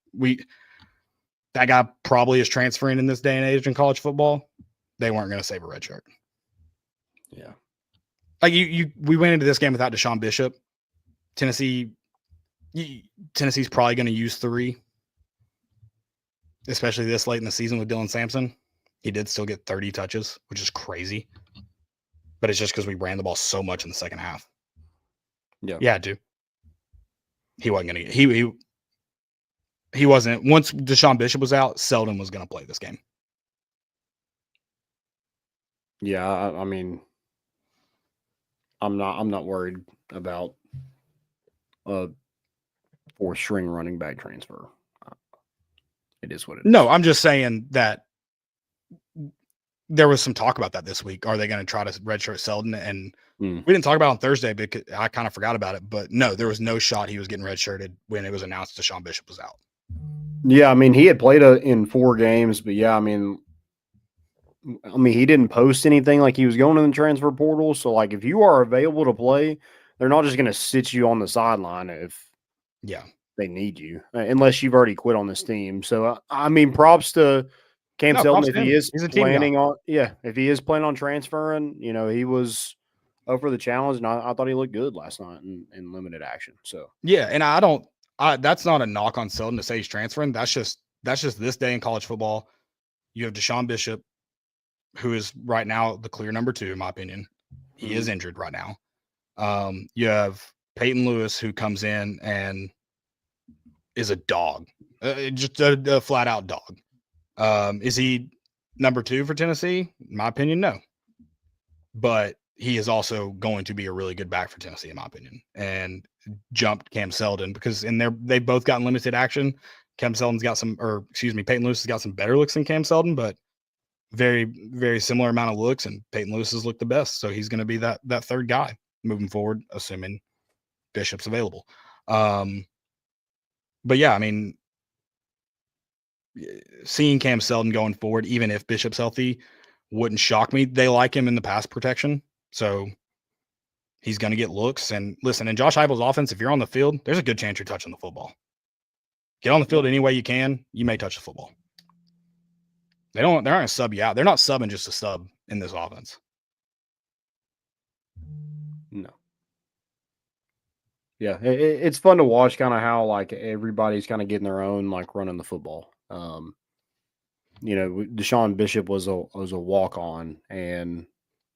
guy probably is transferring in this day and age in college football. They weren't going to save a red shirt. Yeah. Like we went into this game without Deshaun Bishop. Tennessee's probably going to use 3, especially this late in the season with Dylan Sampson. He did still get 30 touches, which is crazy. But it's just because we ran the ball so much in the second half. Yeah. Yeah, dude. He wasn't going to get he wasn't. Once Deshaun Bishop was out, Seldon was going to play this game. Yeah, I mean, I'm not worried about a fourth string running back transfer. It is what it is. No, I'm just saying that there was some talk about that this week. Are they going to try to redshirt Selden? And we didn't talk about it on Thursday because I kind of forgot about it. But no, there was no shot he was getting redshirted when it was announced Deshaun Bishop was out. Yeah, I mean, he had played in 4 games, but yeah, I mean, he didn't post anything like he was going in the transfer portal. So, like, if you are available to play, they're not just going to sit you on the sideline if they need you, unless you've already quit on this team. So, I mean, props to Cam Selden if he is planning on, if he is planning on transferring. You know, he was up for the challenge, and I thought he looked good last night in limited action. So, yeah, and that's not a knock on Selden to say he's transferring. That's just this day in college football. You have Deshaun Bishop, who is right now the clear number 2, in my opinion. He is injured right now. You have Peyton Lewis, who comes in and is a dog, just a flat out dog. Is he number 2 for Tennessee? In my opinion, no. But he is also going to be a really good back for Tennessee, in my opinion, and jumped Cam Selden because they've both gotten limited action. Peyton Lewis has got some better looks than Cam Selden, but very, very similar amount of looks, and Peyton Lewis has looked the best. So he's going to be that third guy moving forward, assuming Bishop's available. But yeah, I mean, seeing Cam Selden going forward, even if Bishop's healthy, wouldn't shock me. They like him in the pass protection, so he's going to get looks. And listen, in Josh Heupel's offense, if you're on the field, there's a good chance you're touching the football. Get on the field any way you can, you may touch the football. They're not going to sub you out. They're not subbing just a sub in this offense. No. Yeah, it's fun to watch kind of how like everybody's kind of getting their own like running the football. You know, Deshaun Bishop was a walk-on, and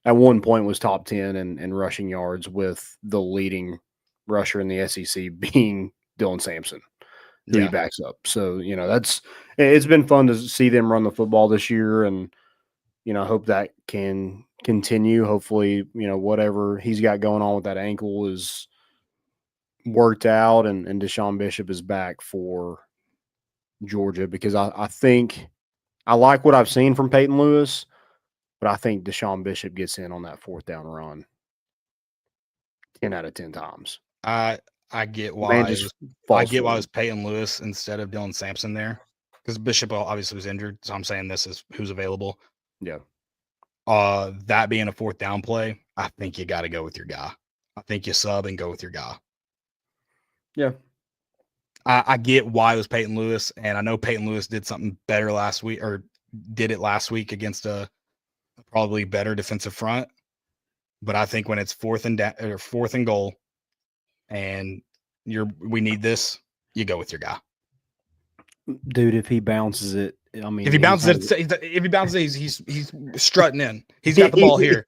at one point was top 10 in rushing yards, with the leading rusher in the SEC being Dylan Sampson, who he backs up. So, you know, it's been fun to see them run the football this year, and, you know, I hope that can continue. Hopefully, you know, whatever he's got going on with that ankle is worked out, and Deshaun Bishop is back for Georgia, because I think I like what I've seen from Peyton Lewis, but I think Deshaun Bishop gets in on that 4th down run 10 out of 10 times. I get why it was Peyton Lewis instead of Dylan Sampson there, because Bishop obviously was injured. So I'm saying this is who's available. Yeah. That being a 4th down play, I think you got to go with your guy. I think you sub and go with your guy. Yeah. I get why it was Peyton Lewis, and I know Peyton Lewis did something better last week, or did it last week against a probably better defensive front. But I think when it's 4th and goal, and we need this, you go with your guy. Dude, if he bounces it, I mean, if he bounces it, he's strutting in. He's got the ball here.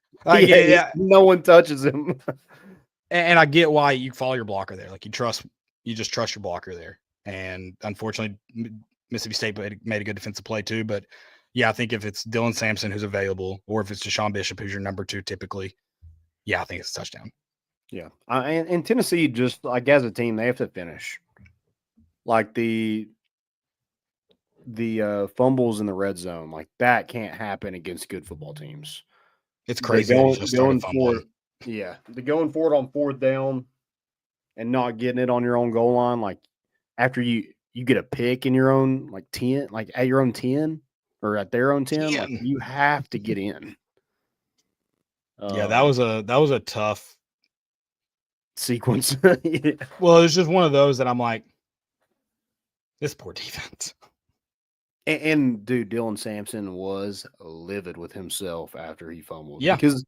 No one touches him. And I get why you follow your blocker there. Like you just trust your blocker there. And unfortunately, Mississippi State made a good defensive play too. But yeah, I think if it's Dylan Sampson who's available, or if it's Deshaun Bishop who's your number 2 typically, yeah, I think it's a touchdown. Yeah. And Tennessee, just like as a team, they have to finish. Like the fumbles in the red zone, like that can't happen against good football teams. It's crazy. Going for it. Yeah. The going for it on 4th down and not getting it on your own goal line, like after you get a pick in your own like 10, like at your own 10 or at their own 10, like you have to get in. Yeah, that was a tough sequence. Yeah. Well, it's just one of those that I'm like, this poor defense. And dude, Dylan Sampson was livid with himself after he fumbled. Yeah, because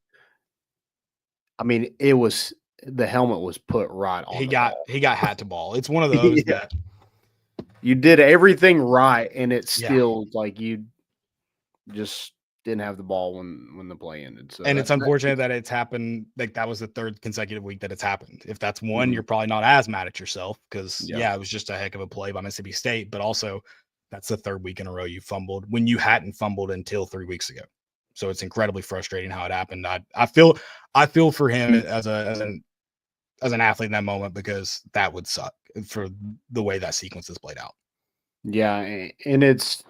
I mean, it was the helmet was put right on. He got hat to ball. It's one of those that you did everything right, and it's still like you just didn't have the ball when the play ended. So, and it's unfortunate that it's happened. Like that was the 3rd consecutive week that it's happened. If that's one, you're probably not as mad at yourself because it was just a heck of a play by Mississippi State. But also, that's the 3rd week in a row you fumbled when you hadn't fumbled until 3 weeks ago. So it's incredibly frustrating how it happened. I feel for him as an athlete in that moment, because that would suck for the way that sequence is played out. Yeah, and it's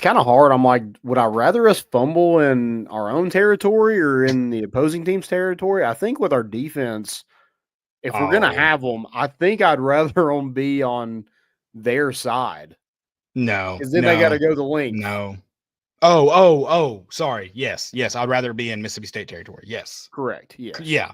kind of hard. I'm like, would I rather us fumble in our own territory or in the opposing team's territory? I think with our defense, if we're gonna have them, I think I'd rather them be on their side. No, because then they got to go the length. No. Oh, sorry. Yes. I'd rather be in Mississippi State territory. Yes. Correct. Yes. Yeah.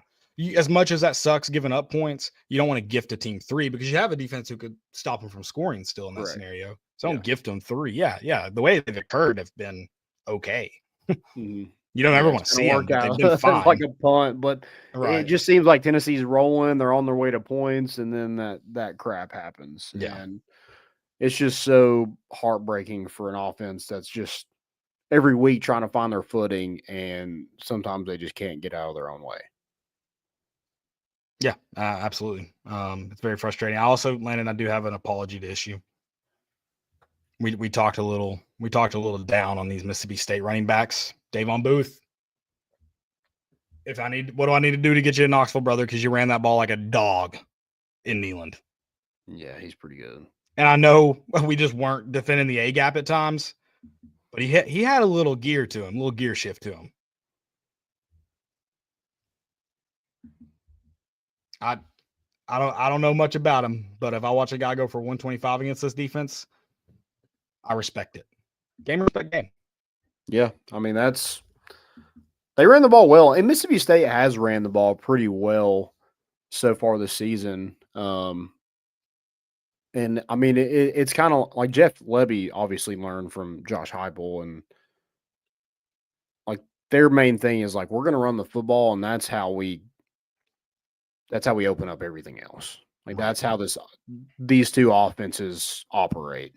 As much as that sucks giving up points, you don't want to gift a team 3 because you have a defense who could stop them from scoring still in that scenario. So don't gift them 3. Yeah. The way they've occurred have been okay. Mhm. You don't ever want to see them, but they've been fine. like a punt, but it just seems like Tennessee's rolling. They're on their way to points, and then that crap happens. Yeah. And it's just so heartbreaking for an offense that's just every week trying to find their footing, and sometimes they just can't get out of their own way. Yeah, absolutely. It's very frustrating. I also, Landon, I do have an apology to issue. We talked a little down on these Mississippi State running backs. Davon Booth. What do I need to do to get you in Knoxville, brother? Because you ran that ball like a dog in Neyland. Yeah, he's pretty good. And I know we just weren't defending the A gap at times, but he had a little gear to him, a little gear shift to him. I don't know much about him, but if I watch a guy go for 125 against this defense, I respect it. Game respect game. Yeah, I mean they ran the ball well, and Mississippi State has ran the ball pretty well so far this season. And I mean it's kind of like Jeff Lebby obviously learned from Josh Heupel, and like their main thing is like we're going to run the football, and that's how we open up everything else. Like that's how these two offenses operate.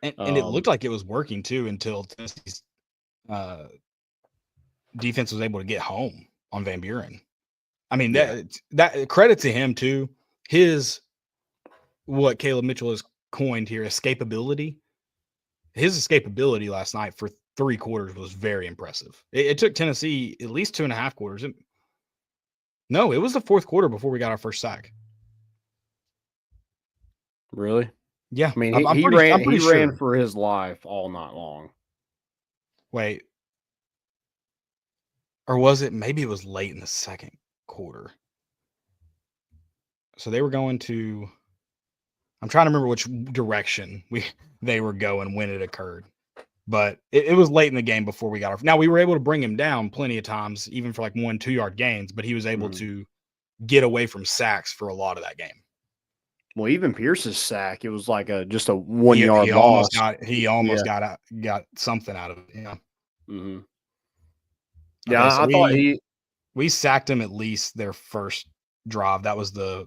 And it looked like it was working too until Tennessee's defense was able to get home on Van Buren. I mean, that credit to him too. What Caleb Mitchell has coined here, escapability. His escapability last night for 3 quarters was very impressive. It took Tennessee at least 2.5 quarters. No, it was the 4th quarter before we got our first sack. Really? Yeah. I mean, he ran for his life all night long. Wait. Or was it? Maybe it was late in the 2nd quarter. So they were going to. I'm trying to remember which direction they were going when it occurred. But it was late in the game before we got off. Now, we were able to bring him down plenty of times, even for like 1-2 yard gains, but he was able to get away from sacks for a lot of that game. Well, even Pierce's sack, it was like just a 1 yard loss. He almost got something out of it. Yeah. Mm-hmm. Okay, Yeah, so I thought we sacked him at least their first drive. That was the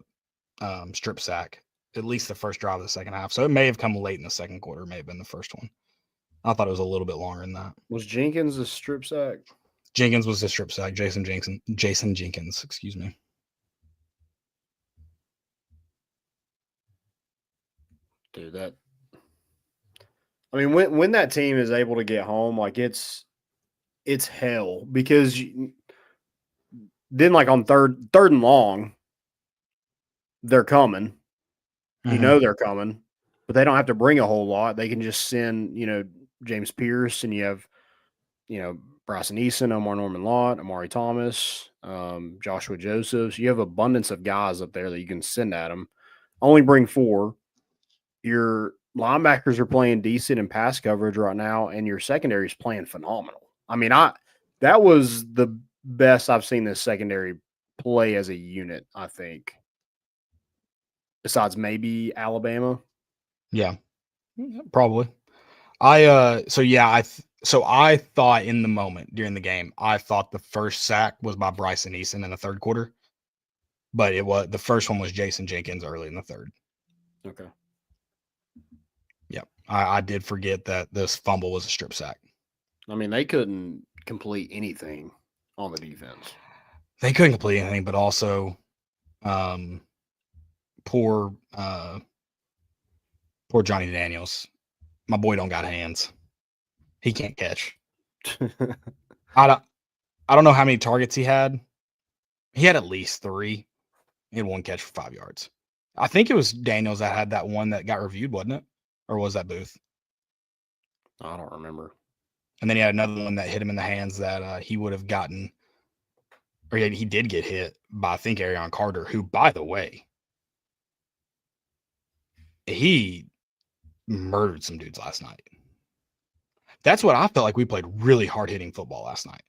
strip sack, at least the first drive of the second half. So it may have come late in the 2nd quarter. It may have been the first one. I thought it was a little bit longer than that. Was Jenkins a strip sack? Jenkins was the strip sack. Jason Jenkins, excuse me. Dude, I mean, when that team is able to get home, like it's hell, because then like on third and long, they're coming. You know they're coming, but they don't have to bring a whole lot. They can just send, James Pierce, and you have, Bryson Eason, Omar Norman Lott, Amari Thomas, Joshua Josephs. You have abundance of guys up there that you can send at them. Only bring 4. Your linebackers are playing decent in pass coverage right now, and your secondary is playing phenomenal. I mean, that was the best I've seen this secondary play as a unit, I think. Besides maybe Alabama. Yeah, probably. I thought in the moment during the game, I thought the first sack was by Bryson Eason in the 3rd quarter, but the first one was Jason Jenkins early in the 3rd. Okay. Yep. I did forget that this fumble was a strip sack. I mean, they couldn't complete anything on the defense. They couldn't complete anything, but also poor Johnny Daniels. My boy don't got hands. He can't catch. I don't know how many targets he had. He had at least 3. He had 1 catch for 5 yards. I think it was Daniels that had that one that got reviewed, wasn't it? Or was that Booth? I don't remember. And then he had another one that hit him in the hands that he would have gotten, or he did get hit by, I think, Arion Carter, who, by the way, he murdered some dudes last night. That's what I felt like. We played really hard-hitting football last night.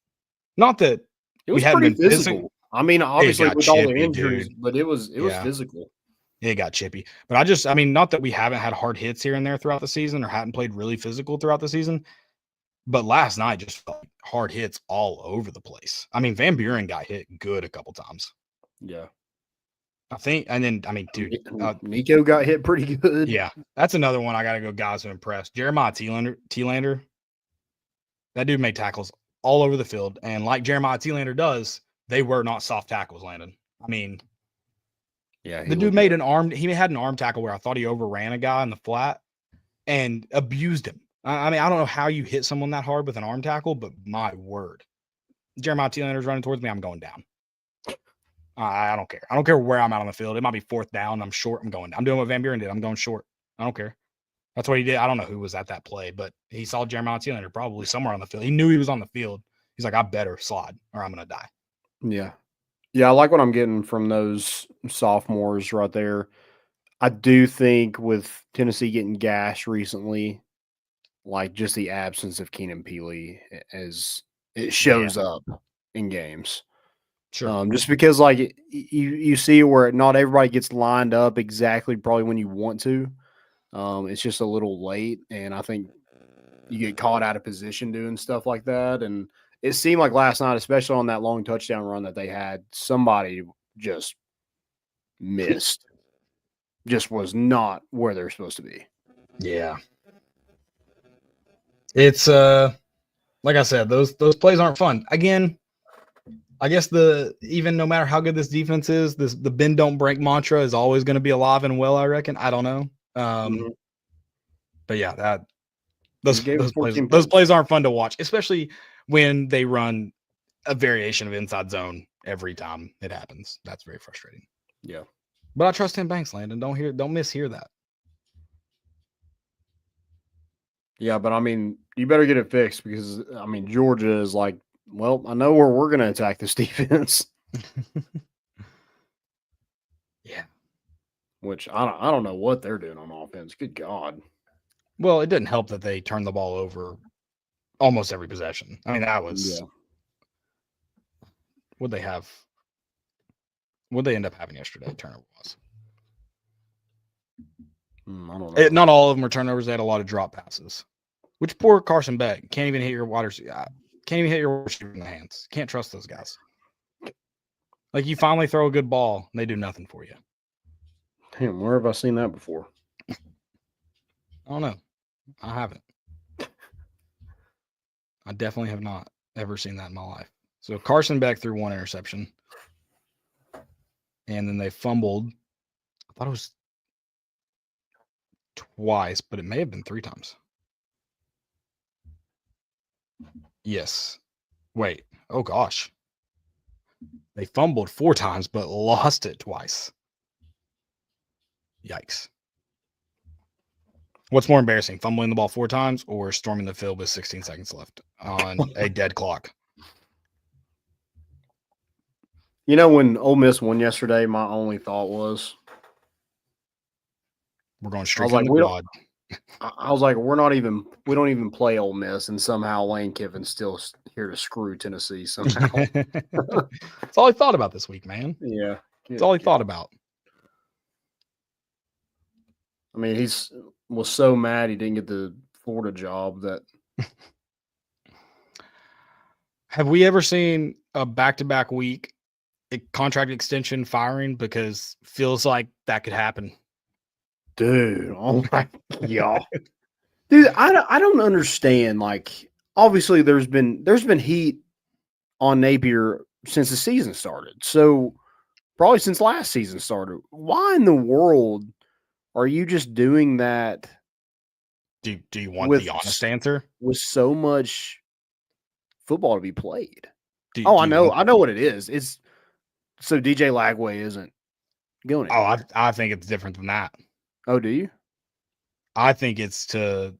Not that it was we hadn't pretty been physical. I mean, obviously with all the injuries, dude. but it was physical. It got chippy. But not that we haven't had hard hits here and there throughout the season or hadn't played really physical throughout the season, but last night just felt like hard hits all over the place. I mean, Van Buren got hit good a couple times. Yeah. I think, and then, I mean, dude. Nico got hit pretty good. Yeah. That's another one I got to go guys who impressed. Jeremiah T-Lander, that dude made tackles all over the field. And like Jeremiah T-Lander does, they were not soft tackles, Landon. I mean, yeah, the dude made he had an arm tackle where I thought he overran a guy in the flat and abused him. I mean, I don't know how you hit someone that hard with an arm tackle, but my word. Jeremiah T-Lander's running towards me, I'm going down. I don't care. I don't care where I'm at on the field. It might be 4th down. I'm short. I'm going down. I'm doing what Van Buren did. I'm going short. I don't care. That's what he did. I don't know who was at that play, but he saw Jeremiah T-Lander probably somewhere on the field. He knew he was on the field. He's like, I better slide or I'm going to die. Yeah. Yeah, I like what I'm getting from those sophomores right there. I do think with Tennessee getting gashed recently, like just the absence of Keenan Peely as it shows up in games. Sure. Just because like you see where not everybody gets lined up exactly probably when you want to. It's just a little late, and I think you get caught out of position doing stuff like that. And it seemed like last night, especially on that long touchdown run that they had, somebody just missed. Just was not where they're supposed to be. Yeah. It's like I said, those plays aren't fun. Again, I guess even no matter how good this defense is, the bend don't break mantra is always going to be alive and well, I reckon. I don't know. But yeah, those plays aren't fun to watch, especially when they run a variation of inside zone every time it happens. That's very frustrating. Yeah. But I trust Tim Banks, Landon. Don't mishear that. Yeah, but I mean, you better get it fixed because I mean, Georgia is like, well, I know where we're going to attack this defense. Yeah. Which I don't know what they're doing on offense. Good God. Well, it didn't help that they turned the ball over almost every possession. I mean, that was What'd they have? What'd they end up having yesterday? Turnover was. I don't know. Not all of them were turnovers. They had a lot of drop passes. Which poor Carson Beck can't even hit your wide receiver. Can't even hit your receiver in the hands. Can't trust those guys. Like you finally throw a good ball, and they do nothing for you. Damn, where have I seen that before? I don't know. I haven't. I definitely have not ever seen that in my life. So Carson Beck threw 1 interception. And then they fumbled. I thought it was twice, but it may have been 3 times. Yes. Wait. Oh, gosh. They fumbled 4 times, but lost it twice. Yikes. What's more embarrassing, fumbling the ball 4 times or storming the field with 16 seconds left on a dead clock? You know, when Ole Miss won yesterday, my only thought was, we're going straight on the quad. I was like, we don't even play Ole Miss, and somehow Lane Kiffin's still here to screw Tennessee somehow. That's all he thought about this week, man. Yeah. That's all he thought about. I mean, was so mad he didn't get the Florida job that. Have we ever seen a back-to-back week contract extension firing? Because feels like that could happen. Dude, oh my God. Dude, I don't understand. Like, obviously there's been heat on Napier since the season started. So probably since last season started. Why in the world are you just doing that? Do you want the honest answer? With so much football to be played. Do I you know. want- I know what it is. It's so DJ Lagway isn't going Oh, anywhere. I think it's different than that. Oh, do you? I think it's to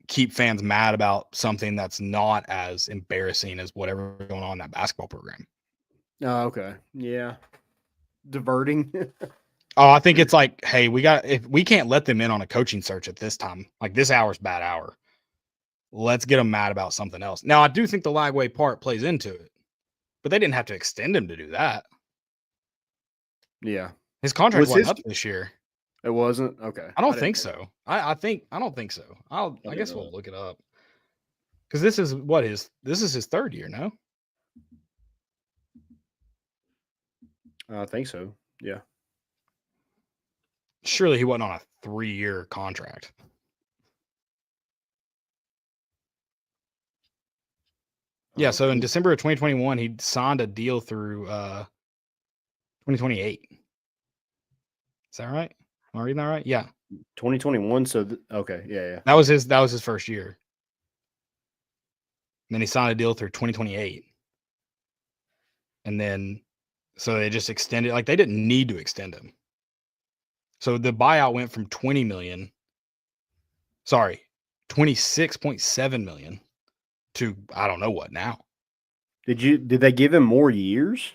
keep fans mad about something that's not as embarrassing as whatever going on in that basketball program. Oh, okay. Yeah. Diverting. Oh, I think it's like, hey, if we can't let them in on a coaching search at this time, like this hour's bad hour. Let's get them mad about something else. Now, I do think the Lagway part plays into it, but they didn't have to extend him to do that. Yeah. His contract Was wasn't his- up this year. It wasn't? Okay. I don't didn't think know. so. I don't think so. I didn't guess know we'll that. look it up. Because this is his third year, no? I think so. Yeah. Surely he wasn't on a 3-year contract. Yeah, so in December of 2021, he signed a deal through 2028. Is that right? Am I reading that right? Yeah. 2021. So, okay. Yeah. That was his first year. And then he signed a deal through 2028. And then so they just extended, like they didn't need to extend him. So the buyout went from 26.7 million to I don't know what now. Did they give him more years?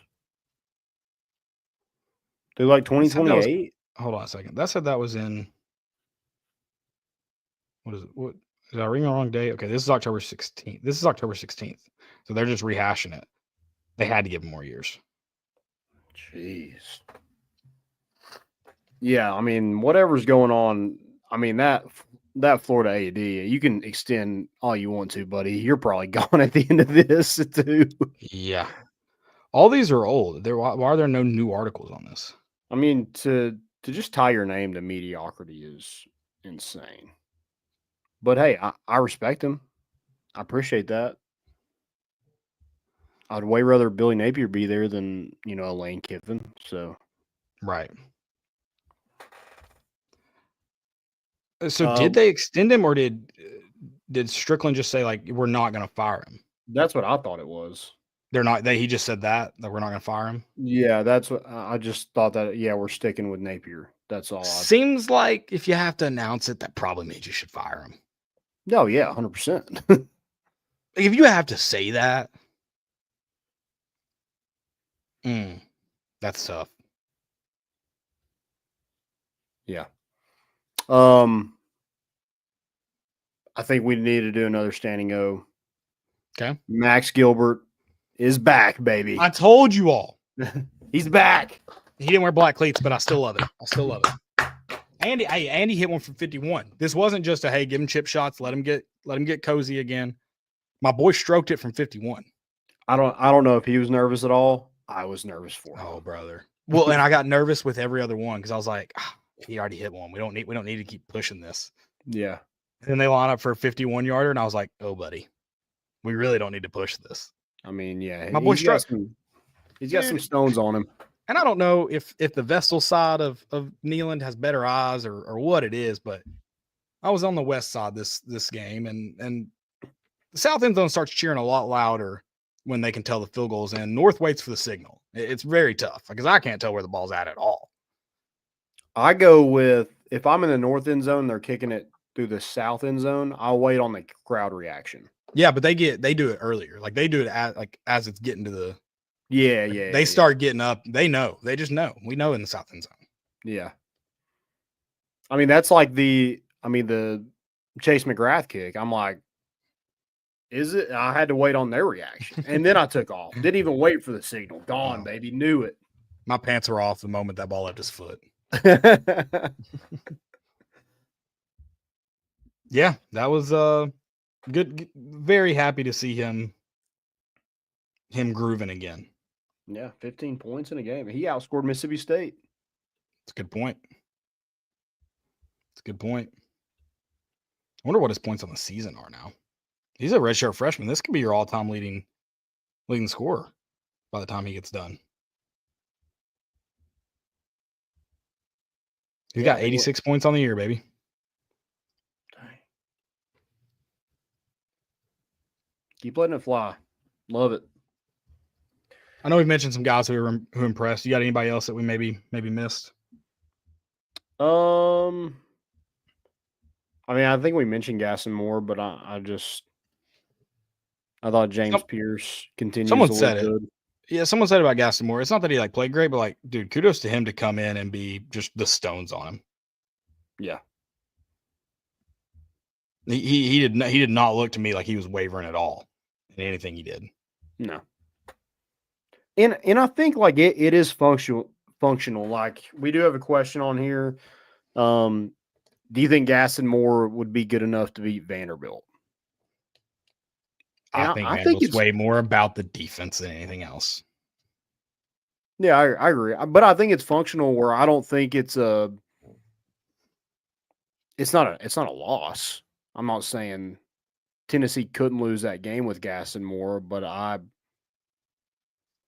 They're like That said that was- 2028? Hold on a second. That said that was in what is it? What did I read the wrong day? Okay, this is October 16th. This is October 16th. So they're just rehashing it. They had to give him more years. Jeez. Yeah, I mean, whatever's going on, I mean, that Florida AD, you can extend all you want to, buddy. You're probably gone at the end of this, too. Yeah. All these are old. Why are there no new articles on this? I mean, to just tie your name to mediocrity is insane. But hey, I respect him. I appreciate that. I'd way rather Billy Napier be there than, a Lane Kiffin. So, Right. So did they extend him or did Strickland just say like we're not going to fire him? that's what I thought it was. He just said that we're not going to fire him. Yeah, that's what I just thought that. Yeah, we're sticking with Napier. That's all. Seems like if you have to announce it, that probably means you should fire him. No, yeah, 100%. Like if you have to say that, that's tough. Yeah. I think we need to do another standing O. Okay. Max Gilbert is back, baby. I told you all. He's back. He didn't wear black cleats, but I still love it. Andy hit one from 51. This wasn't just a hey, give him chip shots, let him get cozy again. My boy stroked it from 51. I don't know if he was nervous at all. I was nervous for him. Oh, brother. Well, and I got nervous with every other one because I was like, he already hit one. We don't need to keep pushing this. Yeah. And then they line up for a 51-yarder, and I was like, oh, buddy, we really don't need to push this. I mean, yeah. My boy struck. He's got some stones on him. And I don't know if the Vestal side of Neyland has better eyes or what it is, but I was on the west side this game, and the south end zone starts cheering a lot louder when they can tell the field goal's in. North waits for the signal. It's very tough because I can't tell where the ball's at all. I go with if I'm in the north end zone, they're kicking it through the south end zone. I'll wait on the crowd reaction. Yeah, but they do it earlier. Like they do it as it's getting to the. Yeah. They start getting up. They know. They just know. We know in the south end zone. Yeah. I mean, that's like the Chase McGrath kick. I'm like, is it? I had to wait on their reaction. And then I took off. Didn't even wait for the signal. Gone, baby. Knew it. My pants were off the moment that ball left his foot. Yeah, that was good. Very happy to see him grooving again. Yeah, 15 points in a game. He outscored Mississippi State. It's a good point. I wonder what his points on the season are now. He's a redshirt freshman. This could be your all-time leading scorer by the time he gets done. He's got 86 points on the year, baby. Keep letting it fly. Love it. I know we've mentioned some guys who impressed. You got anybody else that we maybe missed? I mean, I think we mentioned Gaston Moore, but I thought James Pierce continues Someone to said look it. good. Yeah, someone said about Gaston Moore. It's not that he played great, but dude, kudos to him to come in and be just the stones on him. Yeah. He did not look to me like he was wavering at all in anything he did. No. And I think it is functional. Like, we do have a question on here. Do you think Gaston Moore would be good enough to beat Vanderbilt? I think Vanderbilt's way more about the defense than anything else. Yeah, I agree. But I think it's functional where I don't think it's not a loss. I'm not saying Tennessee couldn't lose that game with Gaston Moore, but I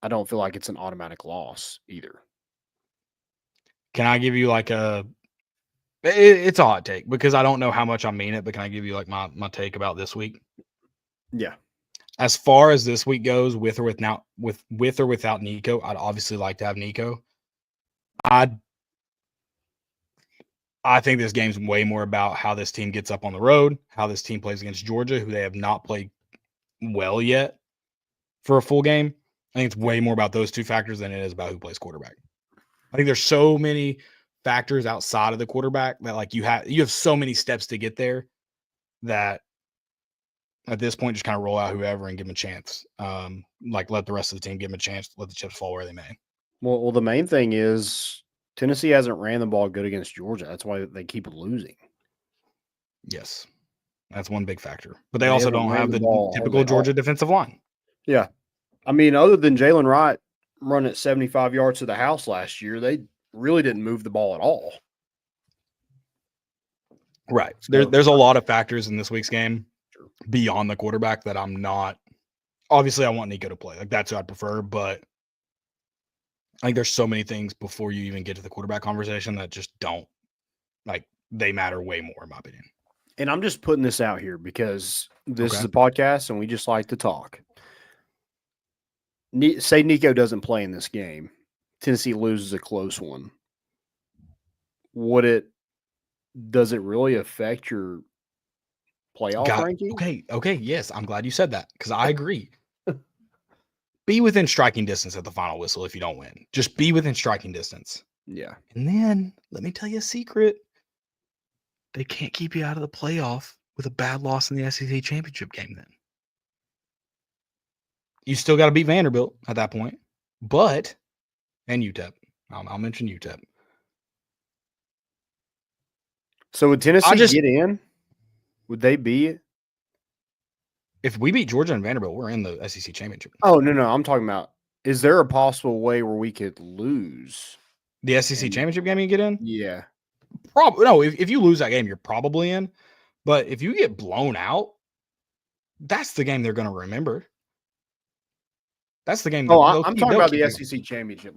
don't feel like it's an automatic loss either. Can I give you it's a hot take because I don't know how much I mean it, but can I give you my take about this week? Yeah. As far as this week goes, with or without Nico, I'd obviously like to have Nico. I think this game's way more about how this team gets up on the road, how this team plays against Georgia, who they have not played well yet for a full game. I think it's way more about those two factors than it is about who plays quarterback. I think there's so many factors outside of the quarterback that you have so many steps to get there that at this point just kind of roll out whoever and give them a chance. Let the rest of the team give them a chance, let the chips fall where they may. Well, the main thing is Tennessee hasn't ran the ball good against Georgia. That's why they keep losing. Yes. That's one big factor. But they also don't have the typical Georgia defensive line. Yeah. I mean, other than Jalen Wright running at 75 yards to the house last year, they really didn't move the ball at all. Right. There's a lot of factors in this week's game beyond the quarterback that I'm not – obviously, I want Nico to play. That's who I'd prefer, but I think there's so many things before you even get to the quarterback conversation that just don't – they matter way more, in my opinion. And I'm just putting this out here because this is a podcast and we just like to talk. Say Nico doesn't play in this game. Tennessee loses a close one. Does it really affect your playoff ranking? Okay, yes. I'm glad you said that because I agree. Be within striking distance at the final whistle if you don't win. Just be within striking distance. Yeah. And then, let me tell you a secret. They can't keep you out of the playoff with a bad loss in the SEC championship game then. You still got to beat Vanderbilt at that point. And UTEP. I'll mention UTEP. So would Tennessee get in? Would they be? If we beat Georgia and Vanderbilt, we're in the SEC championship. Oh, no. I'm talking about, is there a possible way where we could lose? The SEC championship game you get in? Yeah. Probably. No, if you lose that game, you're probably in. But if you get blown out, that's the game they're going to remember. That's the game. I'm talking about the SEC championship.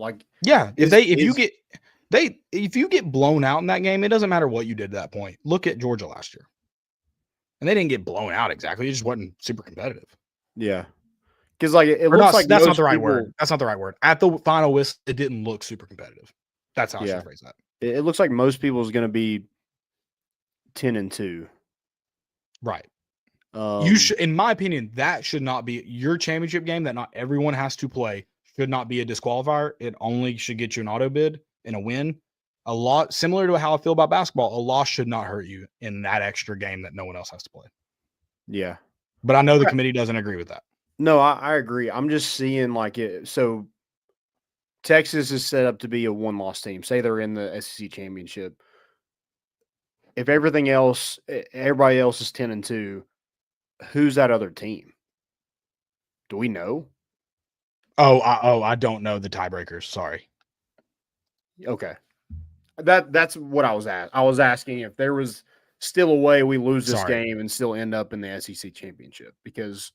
If you get blown out in that game, it doesn't matter what you did at that point. Look at Georgia last year. And they didn't get blown out exactly. It just wasn't super competitive. Yeah. Because it looks like that's not the right word. That's not the right word. At the final whistle, it didn't look super competitive. That's how I should phrase that. It looks like most people is going to be 10-2. Right. You should, in my opinion, that should not be your championship game that not everyone has to play. Should not be a disqualifier. It only should get you an auto bid and a win. A lot similar to how I feel about basketball. A loss should not hurt you in that extra game that no one else has to play. Yeah. But I know the committee doesn't agree with that. No, I agree. I'm just seeing it. So Texas is set up to be a one-loss team. Say they're in the SEC championship. If everybody else is 10-2, who's that other team? Do we know? I don't know the tiebreakers. Sorry. Okay. That's what I was at. I was asking if there was still a way we lose this game and still end up in the SEC championship, because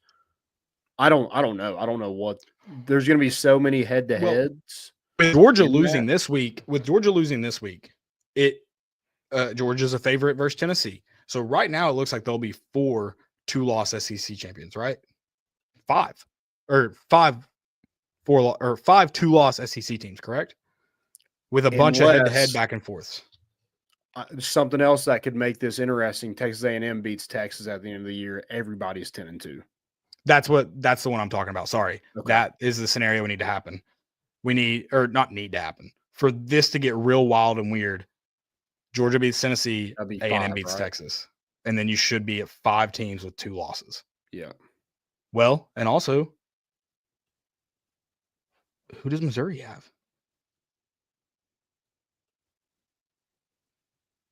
I don't know. I don't know what there's going to be so many head-to-heads. With Georgia losing this week, Georgia's a favorite versus Tennessee. So right now it looks like there'll be 4 2-loss SEC champions, right? 5. or 5 2-loss SEC teams, correct? With a bunch of head-to-head Unless- back and forths. Something else that could make this interesting: Texas A&M beats Texas at the end of the year. Everybody's 10-2. That's the one I'm talking about. Sorry. Okay. That is the scenario we need to happen. Not need to happen. For this to get real wild and weird, Georgia beats Tennessee, That'd be A&M 5, beats right? Texas. And then you should be at 5 teams with 2 losses. Yeah. Well, and also, who does Missouri have?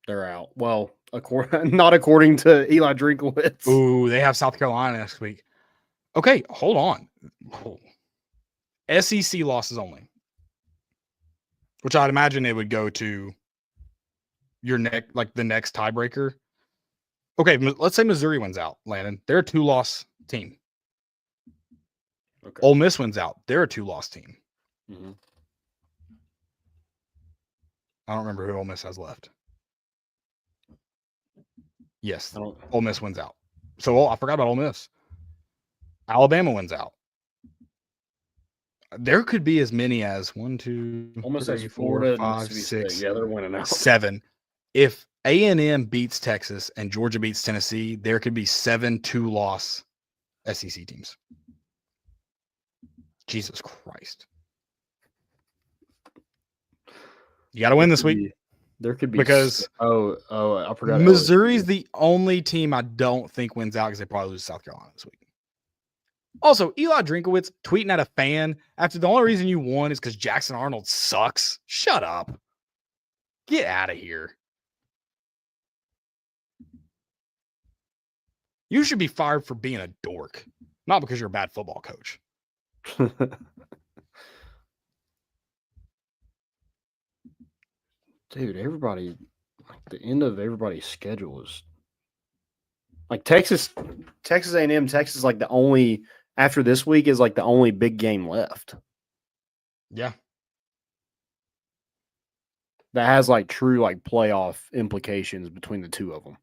They're out. Well, not according to Eli Drinkowitz. Ooh, they have South Carolina next week. Okay, hold on. SEC losses only, which I'd imagine it would go to your the next tiebreaker. Okay, let's say Missouri wins out, Landon. They're a 2-loss team. Okay. Ole Miss wins out. They're a 2-loss team. Mm-hmm. I don't remember who Ole Miss has left. Yes, I don't. Ole Miss wins out. So I forgot about Ole Miss. Alabama wins out. There could be as many as 1, 2, Almost 3, as 4, Florida and 5, Mississippi 6, State. Yeah, they're winning out. 7. If A&M beats Texas and Georgia beats Tennessee, there could be 7 2-loss SEC teams. Jesus Christ. You got to win this week. There could be because I forgot. Missouri's the only team I don't think wins out because they probably lose to South Carolina this week. Also, Eli Drinkowitz tweeting at a fan after the only reason you won is because Jackson Arnold sucks. Shut up. Get out of here. You should be fired for being a dork, not because you're a bad football coach. Dude, everybody, like the end of everybody's schedule is like Texas A&M, Texas, like the only after this week is like the only big game left. Yeah. That has like true like playoff implications between the two of them.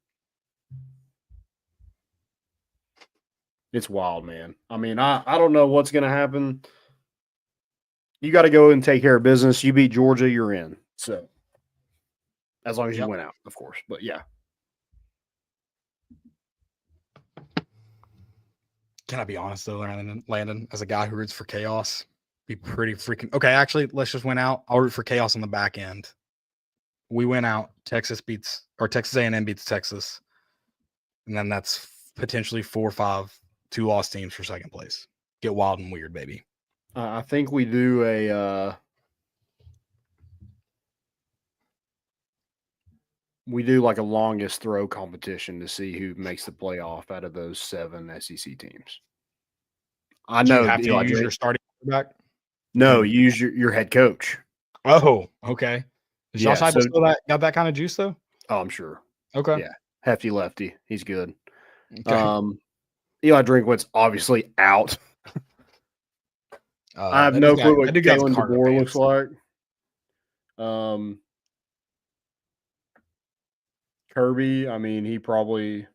It's wild, man. I mean, I don't know what's going to happen. You got to go and take care of business. You beat Georgia, you're in. So, as long as you win out, of course. But yeah. Can I be honest though, Landon, as a guy who roots for chaos, be pretty freaking okay. Actually, let's just win out. I'll root for chaos on the back end. We win out. Texas A&M beats Texas, and then that's potentially 4 or 5 2-loss teams for second place. Get wild and weird, baby. I think we do like a longest throw competition to see who makes the playoff out of those 7 SEC teams. I know. Do you have to use your starting quarterback? No, use your head coach. Oh, okay. Is Josh Heupel still got that kind of juice though? Oh, I'm sure. Okay. Yeah, hefty lefty. He's good. Okay. Eli Drinkwitz obviously out. I have no clue what Kalen DeBoer looks like. Kirby, I mean, he probably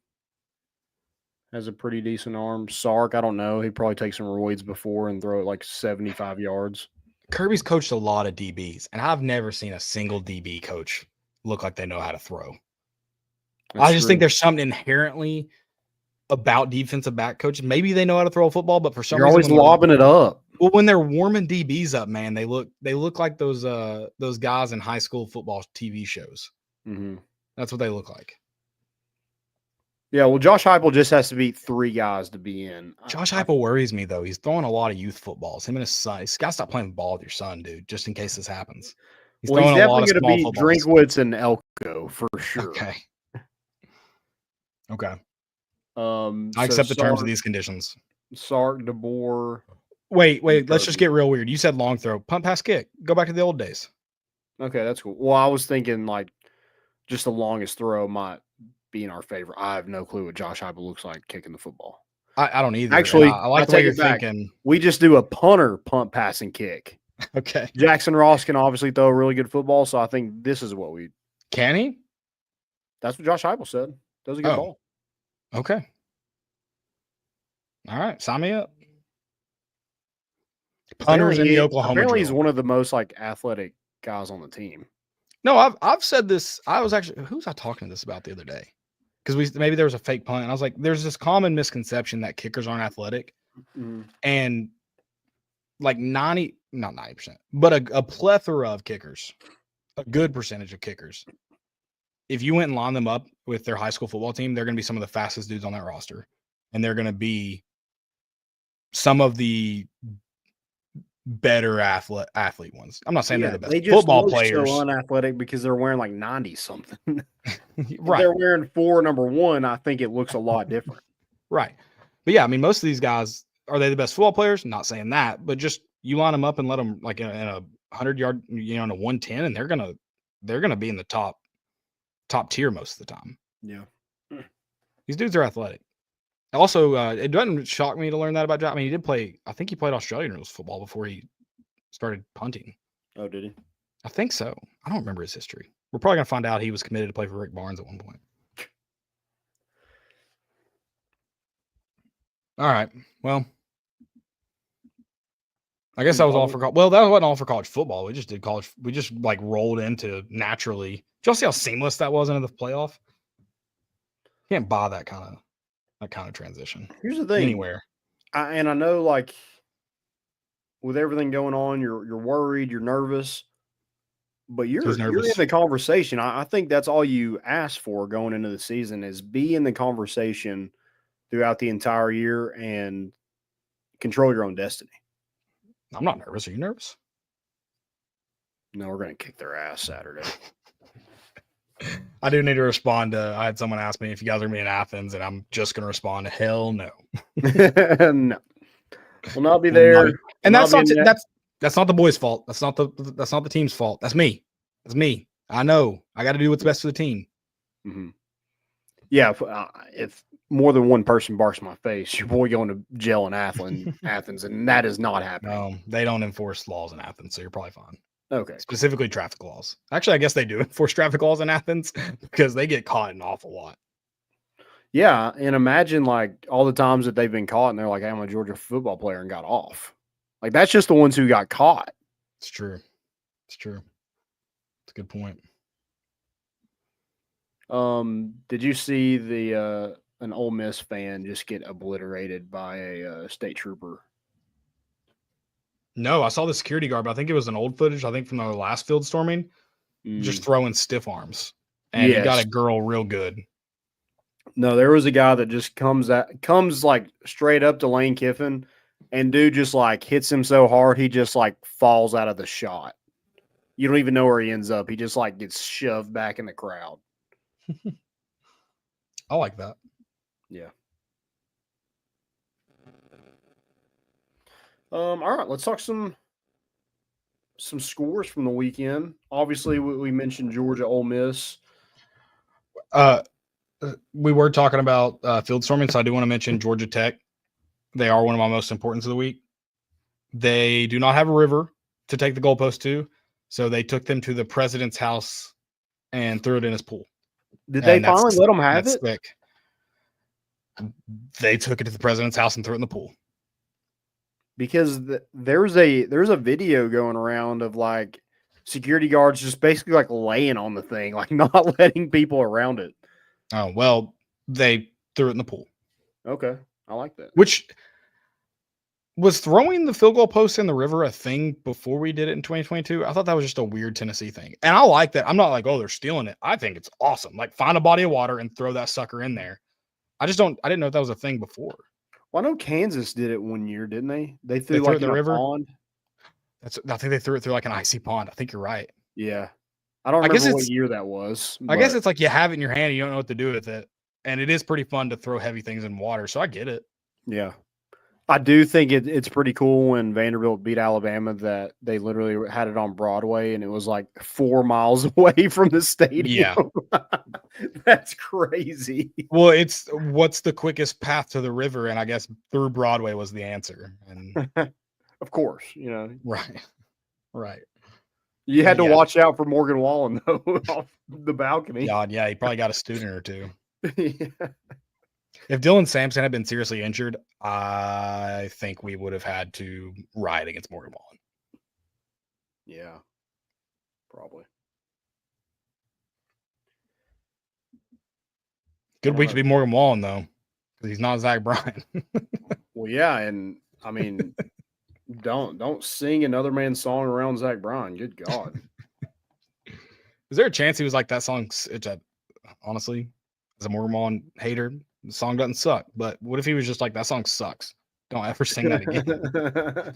has a pretty decent arm. Sark, I don't know. He'd probably take some roids before and throw it like 75 yards. Kirby's coached a lot of DBs, and I've never seen a single DB coach look like they know how to throw. I just think there's something inherently about defensive back coaches. Maybe they know how to throw a football, but for some reason, always lobbing it up. Well, when they're warming DBs up, man, they look like those guys in high school football TV shows. Mm-hmm. That's what they look like. Yeah, well, Josh Heupel just has to beat 3 guys to be in. Josh Heupel worries me, though. He's throwing a lot of youth footballs. Him and his son. He's got to stop playing ball with your son, dude, just in case this happens. He's definitely going to beat Drinkwitz and Elko for sure. Okay. I accept the terms of these conditions. Sark, DeBoer. Wait. Let's just get real weird. You said long throw. Punt, pass, kick. Go back to the old days. Okay, that's cool. Well, I was thinking like just the longest throw might be in our favor. I have no clue what Josh Heupel looks like kicking the football. I don't either. Actually, I like the way you're thinking. We just do a punter, punt, pass, and kick. Okay. Jackson Ross can obviously throw a really good football, so I think this is what we. Can he? That's what Josh Heupel said. Does a good ball. Okay. All right. Sign me up. punters in the Oklahoma Apparently, he's drill. one of the most like athletic guys on the team. No, I've said this. I was actually who was I talking to this about the other day? Because maybe there was a fake punt. And I was like, there's this common misconception that kickers aren't athletic, and like not 90%, but a plethora of kickers, a good percentage of kickers. If you went and lined them up with their high school football team, they're going to be some of the fastest dudes on that roster, and they're going to be some of the better athlete ones. I'm not saying they're the best football players. So unathletic because they're wearing like 90 something. Right. They're wearing 4 number 1. I think it looks a lot different. Right. But yeah, I mean, most of these guys, are they the best football players? Not saying that, but just you line them up and let them like in a 100-yard, in a 110, and they're gonna be in the top tier most of the time. Yeah. These dudes are athletic. Also, it doesn't shock me to learn that about John. I mean, he did play. I think he played Australian rules football before he started punting. Oh, did he? I think so. I don't remember his history. We're probably gonna find out he was committed to play for Rick Barnes at one point. All right. Well, I guess that was all for college. Well, that wasn't all for college football. We just did college. We just like rolled into naturally. Did y'all see how seamless that was into the playoff? Can't buy that kind of transition. Here's the thing. Anywhere. I know, like, with everything going on, you're worried, you're nervous, but you're in the conversation. I think that's all you ask for going into the season is be in the conversation throughout the entire year and control your own destiny. I'm not nervous. Are you nervous? No, we're going to kick their ass Saturday. I do need to respond to. I had someone ask me if you guys are going to be in Athens, and I'm just going to respond to hell no. No, we'll not be there. And that's not the boys' fault. That's not the team's fault. That's me. That's me. I know. I got to do what's best for the team. Mm-hmm. Yeah, if more than one person barks my face, your boy going to jail in Athens, and that is not happening. No, they don't enforce laws in Athens, so you're probably fine. Okay. Specifically traffic laws. Actually, I guess they do enforce traffic laws in Athens because they get caught an awful lot. Yeah, and imagine like all the times that they've been caught and they're like, hey, I'm a Georgia football player and got off. Like that's just the ones who got caught. It's true. It's true. It's a good point. Did you see an Ole Miss fan just get obliterated by a state trooper? No, I saw the security guard, but I think it was an old footage. I think from the last field storming, just throwing stiff arms, and he got a girl real good. No, there was a guy that just comes like straight up to Lane Kiffin, and dude just like hits him so hard he just like falls out of the shot. You don't even know where he ends up. He just like gets shoved back in the crowd. I like that. Yeah. All right, let's talk some scores from the weekend. Obviously, we mentioned Georgia, Ole Miss. We were talking about field storming, so I do want to mention Georgia Tech. They are one of my most importants of the week. They do not have a river to take the goalpost to, so they took them to the president's house and threw it in his pool. Did they finally let them have it? Sick. They took it to the president's house and threw it in the pool. Because there's a video going around of like security guards just basically like laying on the thing, like not letting people around it. Oh, well, they threw it in the pool. Okay. I like that. Which was throwing the field goal post in the river a thing before we did it in 2022? I thought that was just a weird Tennessee thing. And I like that. I'm not like, oh, they're stealing it. I think it's awesome. Like find a body of water and throw that sucker in there. I didn't know if that was a thing before. Well, I know Kansas did it one year, didn't they? They threw like the river pond. I think they threw it through like an icy pond. I think you're right. Yeah. I don't remember what year that was. I guess it's like you have it in your hand and you don't know what to do with it. And it is pretty fun to throw heavy things in water. So I get it. Yeah. I do think it's pretty cool when Vanderbilt beat Alabama that they literally had it on Broadway and it was like 4 miles away from the stadium. Yeah. That's crazy. Well, it's what's the quickest path to the river? And I guess through Broadway was the answer. And of course, Right. You had to watch out for Morgan Wallen though off the balcony. God, yeah, he probably got a student or two. Yeah. If Dylan Sampson had been seriously injured, I think we would have had to ride against Morgan Wallen. Yeah, probably. Good week to be Morgan Wallen, though, because he's not Zach Bryan. Well, yeah, and I mean, don't sing another man's song around Zach Bryan. Good God. Is there a chance he was like that song? Honestly, as a Morgan Wallen hater, the song doesn't suck. But what if he was just like, that song sucks? Don't ever sing that again.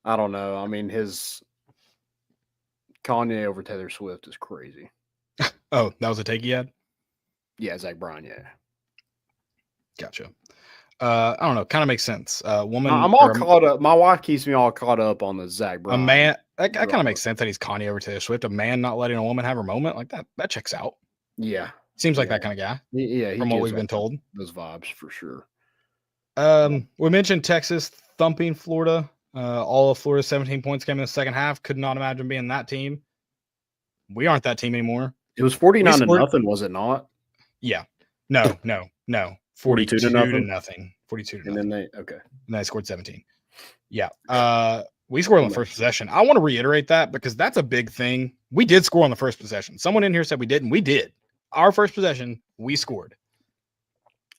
I don't know. I mean, his Kanye over Taylor Swift is crazy. Oh, that was a take he had? Yeah, Zach Bryan, yeah. Gotcha. I don't know. Kind of makes sense. Woman, I'm all caught up. My wife keeps me all caught up on the Zach Bryan. A man, that kind of makes sense that he's Kanye over Taylor Swift. A man not letting a woman have her moment like that checks out. Yeah. Seems like that kind of guy. Yeah. From what we've been told. Those vibes for sure. We mentioned Texas thumping Florida. All of Florida's 17 points came in the second half. Could not imagine being that team. We aren't that team anymore. It was 49-0, was it not? Yeah. No. 42 to nothing. 42 to nothing. And then they scored 17. Yeah. We scored on the first possession. I want to reiterate that because that's a big thing. We did score on the first possession. Someone in here said we didn't. We did. Our first possession, we scored.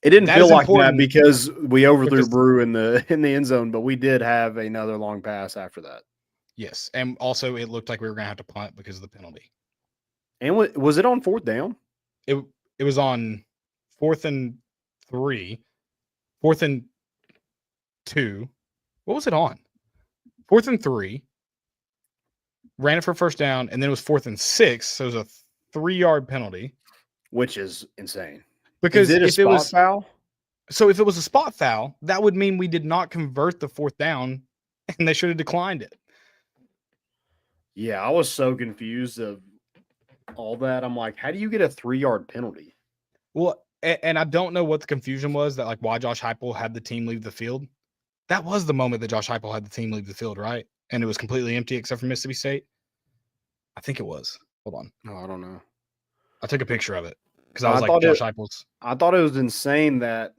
It didn't feel like that because we overthrew Brew in the end zone, but we did have another long pass after that. Yes, and also it looked like we were going to have to punt because of the penalty. And was it on fourth down? It was on 4th and 3, 4th and 2. What was it on? 4th and 3. Ran it for first down, and then it was 4th and 6. So it was a 3-yard penalty, which is insane. Because is it a spot foul? So if it was a spot foul, that would mean we did not convert the 4th down, and they should have declined it. Yeah, I was so confused of all that. I'm like, how do you get a 3-yard penalty? Well, and I don't know what the confusion was that, like, why Josh Heupel had the team leave the field. That was the moment that Josh Heupel had the team leave the field, right? And it was completely empty except for Mississippi State. I think it was. Hold on. No, I don't know. I took a picture of it because I was like, Josh Heupel's. I thought it was insane that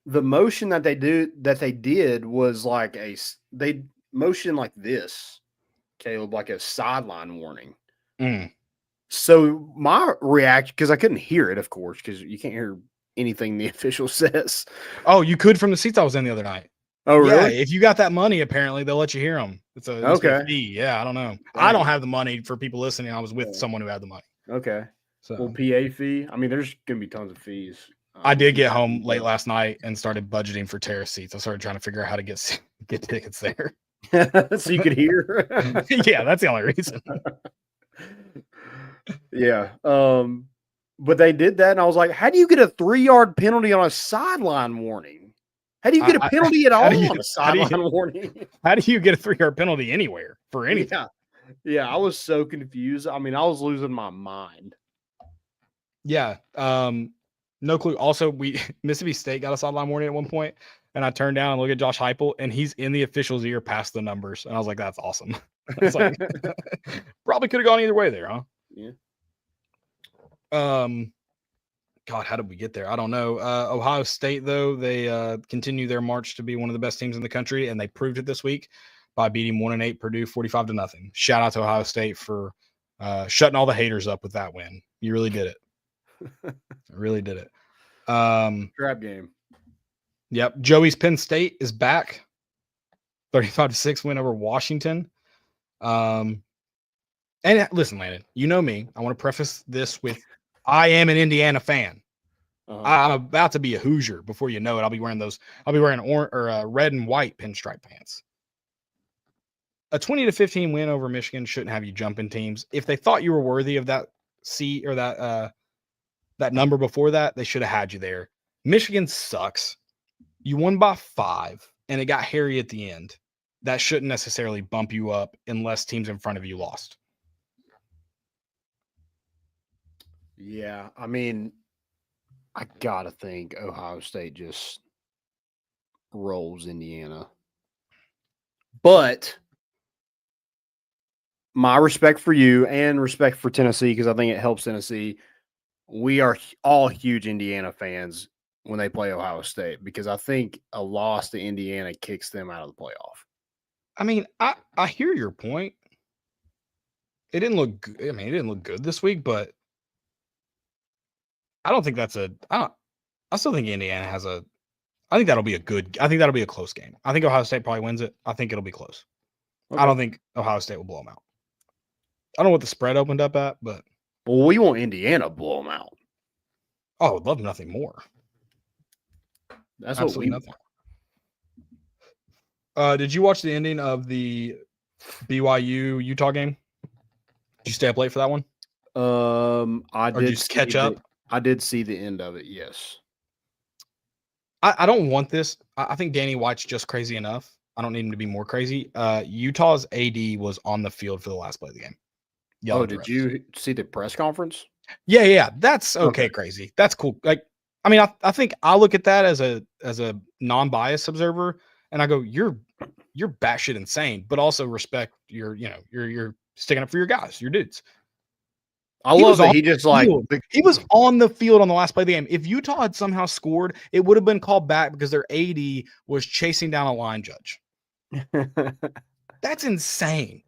the motion that they did was like they motioned like this, Caleb, like a sideline warning. So my reaction, because I couldn't hear it, of course, because you can't hear anything the official says. Oh, you could from the seats I was in the other night. Oh, really? Yeah, if you got that money, apparently they'll let you hear them. It's a fee. Yeah, I don't know. Dang. I don't have the money for people listening. I was with someone who had the money. Okay. So PA fee. I mean, there's gonna be tons of fees. I did get home late last night and started budgeting for terrace seats. I started trying to figure out how to get tickets there. So you could hear. Yeah, that's the only reason. Yeah. But they did that, and I was like, how do you get a 3-yard penalty on a sideline warning? How do you get a penalty at all on a sideline warning? How do you get a 3-yard penalty anywhere for anything? Yeah, I was so confused. I mean, I was losing my mind. Yeah. No clue. Also, Mississippi State got a sideline warning at one point, and I turned down and looked at Josh Heupel, and he's in the official's ear past the numbers. And I was like, that's awesome. I was like, probably could have gone either way there, huh? Yeah. God, how did we get there? I don't know. Ohio State, though, they continue their march to be one of the best teams in the country, and they proved it this week by beating 1-8 Purdue 45-0. Shout out to Ohio State for shutting all the haters up with that win. You really did it. Really did it. Trap game. Yep. Joey's Penn State is back. 35-6 win over Washington. And listen, Landon, you know me. I want to preface this with I am an Indiana fan. I'm about to be a Hoosier before you know it. I'll be wearing red and white pinstripe pants. A 20-15 win over Michigan shouldn't have you jumping teams. If they thought you were worthy of that seat or that number before that, they should have had you there. Michigan sucks. You won by 5, and it got hairy at the end. That shouldn't necessarily bump you up unless teams in front of you lost. Yeah, I mean, I gotta think Ohio State just rolls Indiana. But my respect for you and respect for Tennessee, because I think it helps Tennessee. we are all huge Indiana fans when they play Ohio State because I think a loss to Indiana kicks them out of the playoff. I mean, I hear your point. It didn't look good. I mean, it didn't look good this week, but I don't think that's I still think Indiana has I think that'll be a close game. I think Ohio State probably wins it. I think it'll be close. Okay. I don't think Ohio State will blow them out. I don't know what the spread opened up at, but Well, we want Indiana to blow them out. I would love nothing more. That's Absolutely what we nothing. Did you watch the ending of the BYU Utah game? Did you stay up late for that one? I Or did just catch up? I did see the end of it. Yes. I don't want this. I think Danny White's just crazy enough. I don't need him to be more crazy. Utah's AD was on the field for the last play of the game. Oh, did you see the press conference? Yeah. That's okay. Crazy. That's cool. Like, I mean, I think I look at that as a non-biased observer, and I go, you're batshit insane, but also respect you're sticking up for your guys, your dudes. I love that he just like he was on the field on the last play of the game. If Utah had somehow scored, it would have been called back because their AD was chasing down a line judge. That's insane.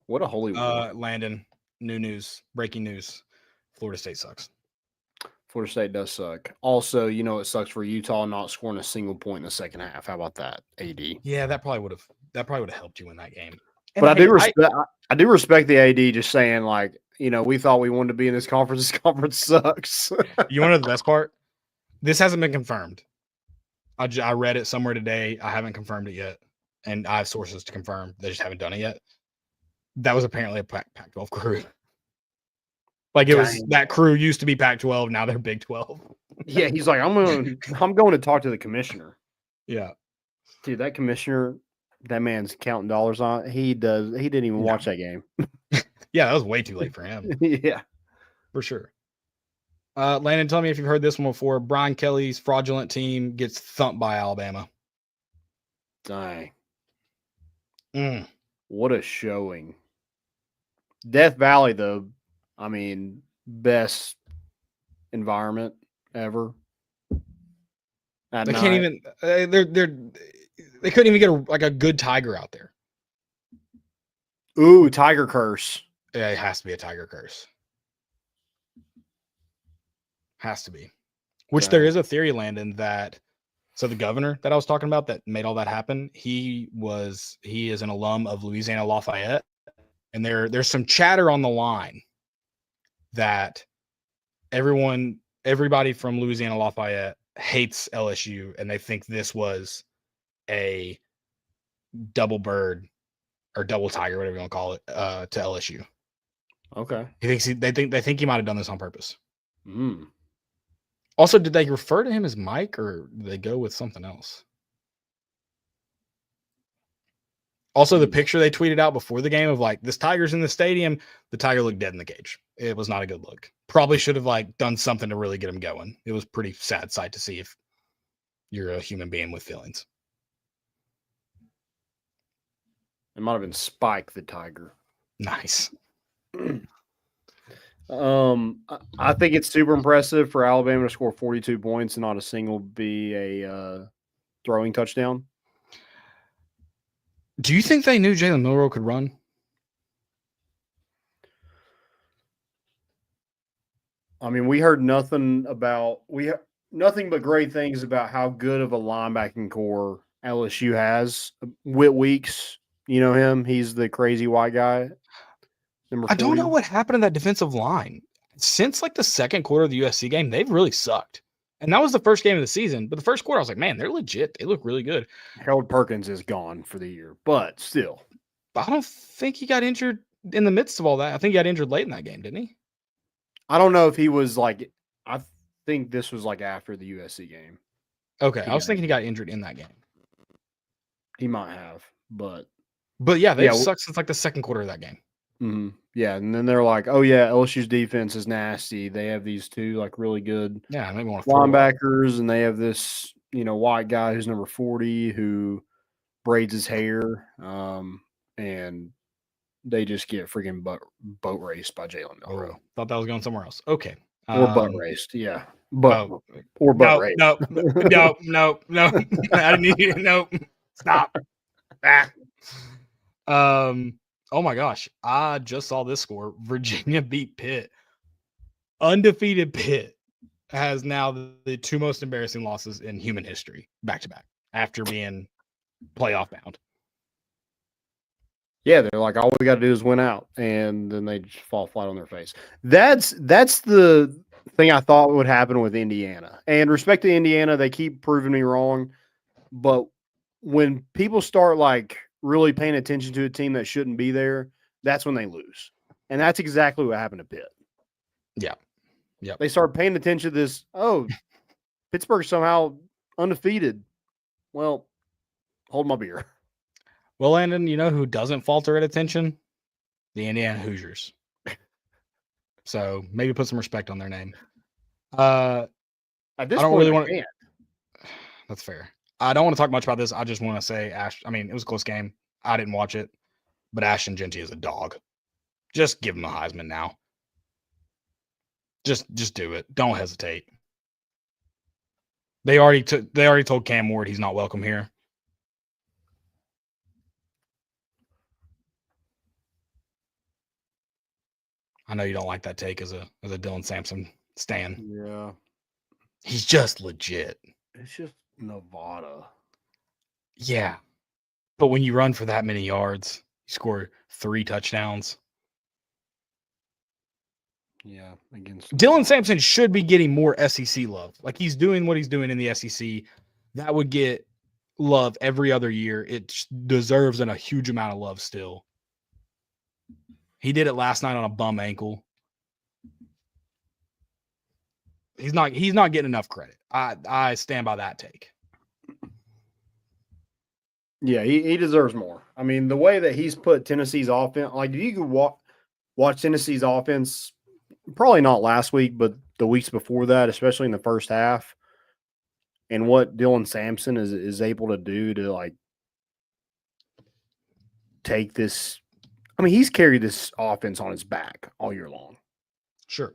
What a holy war. Landon, breaking news. Florida State sucks. Florida State does suck. Also, it sucks for Utah not scoring a single point in the second half. How about that, AD? Yeah, that probably would have helped you in that game. And but I do respect the AD just saying, like, we thought we wanted to be in this conference. This conference sucks. You want to know the best part? This hasn't been confirmed. I read it somewhere today. I haven't confirmed it yet. And I have sources to confirm. They just haven't done it yet. That was apparently a Pac-12 crew. Like that crew used to be Pac-12. Now they're Big 12. Yeah, he's like, I'm going to talk to the commissioner. Yeah, dude, that commissioner, that man's counting dollars on. He didn't even watch that game. Yeah, that was way too late for him. Yeah, for sure. Landon, tell me if you've heard this one before. Brian Kelly's fraudulent team gets thumped by Alabama. Dang. What a showing. Death Valley, though, I mean, best environment ever. They can't even. They couldn't even get a good tiger out there. Ooh, tiger curse. Yeah, it has to be a tiger curse. Has to be. Which there is a theory, Landon, that so the governor that I was talking about that made all that happen, he is an alum of Louisiana Lafayette. And there's some chatter on the line that everybody from Louisiana Lafayette hates LSU, and they think this was a double bird or double tiger, whatever you want to call it, to LSU. Okay. They think he might have done this on purpose. Mm. Also, did they refer to him as Mike, or did they go with something else? Also, the picture they tweeted out before the game of like this tiger's in the stadium, the tiger looked dead in the cage. It was not a good look. Probably should have like done something to really get him going. It was a pretty sad sight to see if you're a human being with feelings. It might have been Spike the tiger. Nice. I think it's super impressive for Alabama to score 42 points and not a single be a throwing touchdown. Do you think they knew Jalen Milroe could run? I mean, we heard nothing but great things about how good of a linebacking core LSU has. Whit Weeks, you know him. He's the crazy white guy. I don't know what happened to that defensive line. Since like the second quarter of the USC game, they've really sucked. And that was the first game of the season. But the first quarter, I was like, man, they're legit. They look really good. Harold Perkins is gone for the year, but still. I don't think he got injured in the midst of all that. I think he got injured late in that game, didn't he? I don't know if he was like – I think this was like after the USC game. Okay. I was thinking he got injured in that game. He might have, but yeah, they've sucked since like the second quarter of that game. Mm-hmm. Yeah, and then they're like, "Oh yeah, LSU's defense is nasty. They have these two like really good linebackers, and they have this white guy who's number 40 who braids his hair, and they just get freaking boat raced by Jalen Oh, Milrow. thought that was going somewhere else. Okay. Or butt raced, yeah. But or butt raced. No. I didn't need you. No. Stop. Oh my gosh. I just saw this score. Virginia beat Pitt. Undefeated Pitt has now the two most embarrassing losses in human history back to back after being playoff bound. Yeah, they're like, all we got to do is win out, and then they just fall flat on their face. That's the thing I thought would happen with Indiana. And respect to Indiana, they keep proving me wrong. But when people start like really paying attention to a team that shouldn't be there, that's when they lose. And that's exactly what happened to Pitt. Yeah. Yeah. They start paying attention to this. Oh, Pittsburgh somehow undefeated. Well, hold my beer. Well, Landon, you know who doesn't falter at attention? The Indiana Hoosiers. So maybe put some respect on their name. At this I don't point, really want to. That's fair. I don't want to talk much about this. I just want to say, it was a close game. I didn't watch it, but Ashton Genty is a dog. Just give him a Heisman now. Just do it. Don't hesitate. They already told Cam Ward he's not welcome here. I know you don't like that take as a Dylan Sampson stan. Yeah. He's just legit. It's just Nevada. Yeah. But when you run for that many yards, you score 3 touchdowns. Yeah. Against Dylan Sampson should be getting more SEC love. Like he's doing what he's doing in the SEC. That would get love every other year. It deserves a huge amount of love still. He did it last night on a bum ankle. He's not getting enough credit. I stand by that take. Yeah, he deserves more. I mean, the way that he's put Tennessee's offense, like if you could watch Tennessee's offense, probably not last week, but the weeks before that, especially in the first half, and what Dylan Sampson is able to do to like take this. I mean, he's carried this offense on his back all year long. Sure.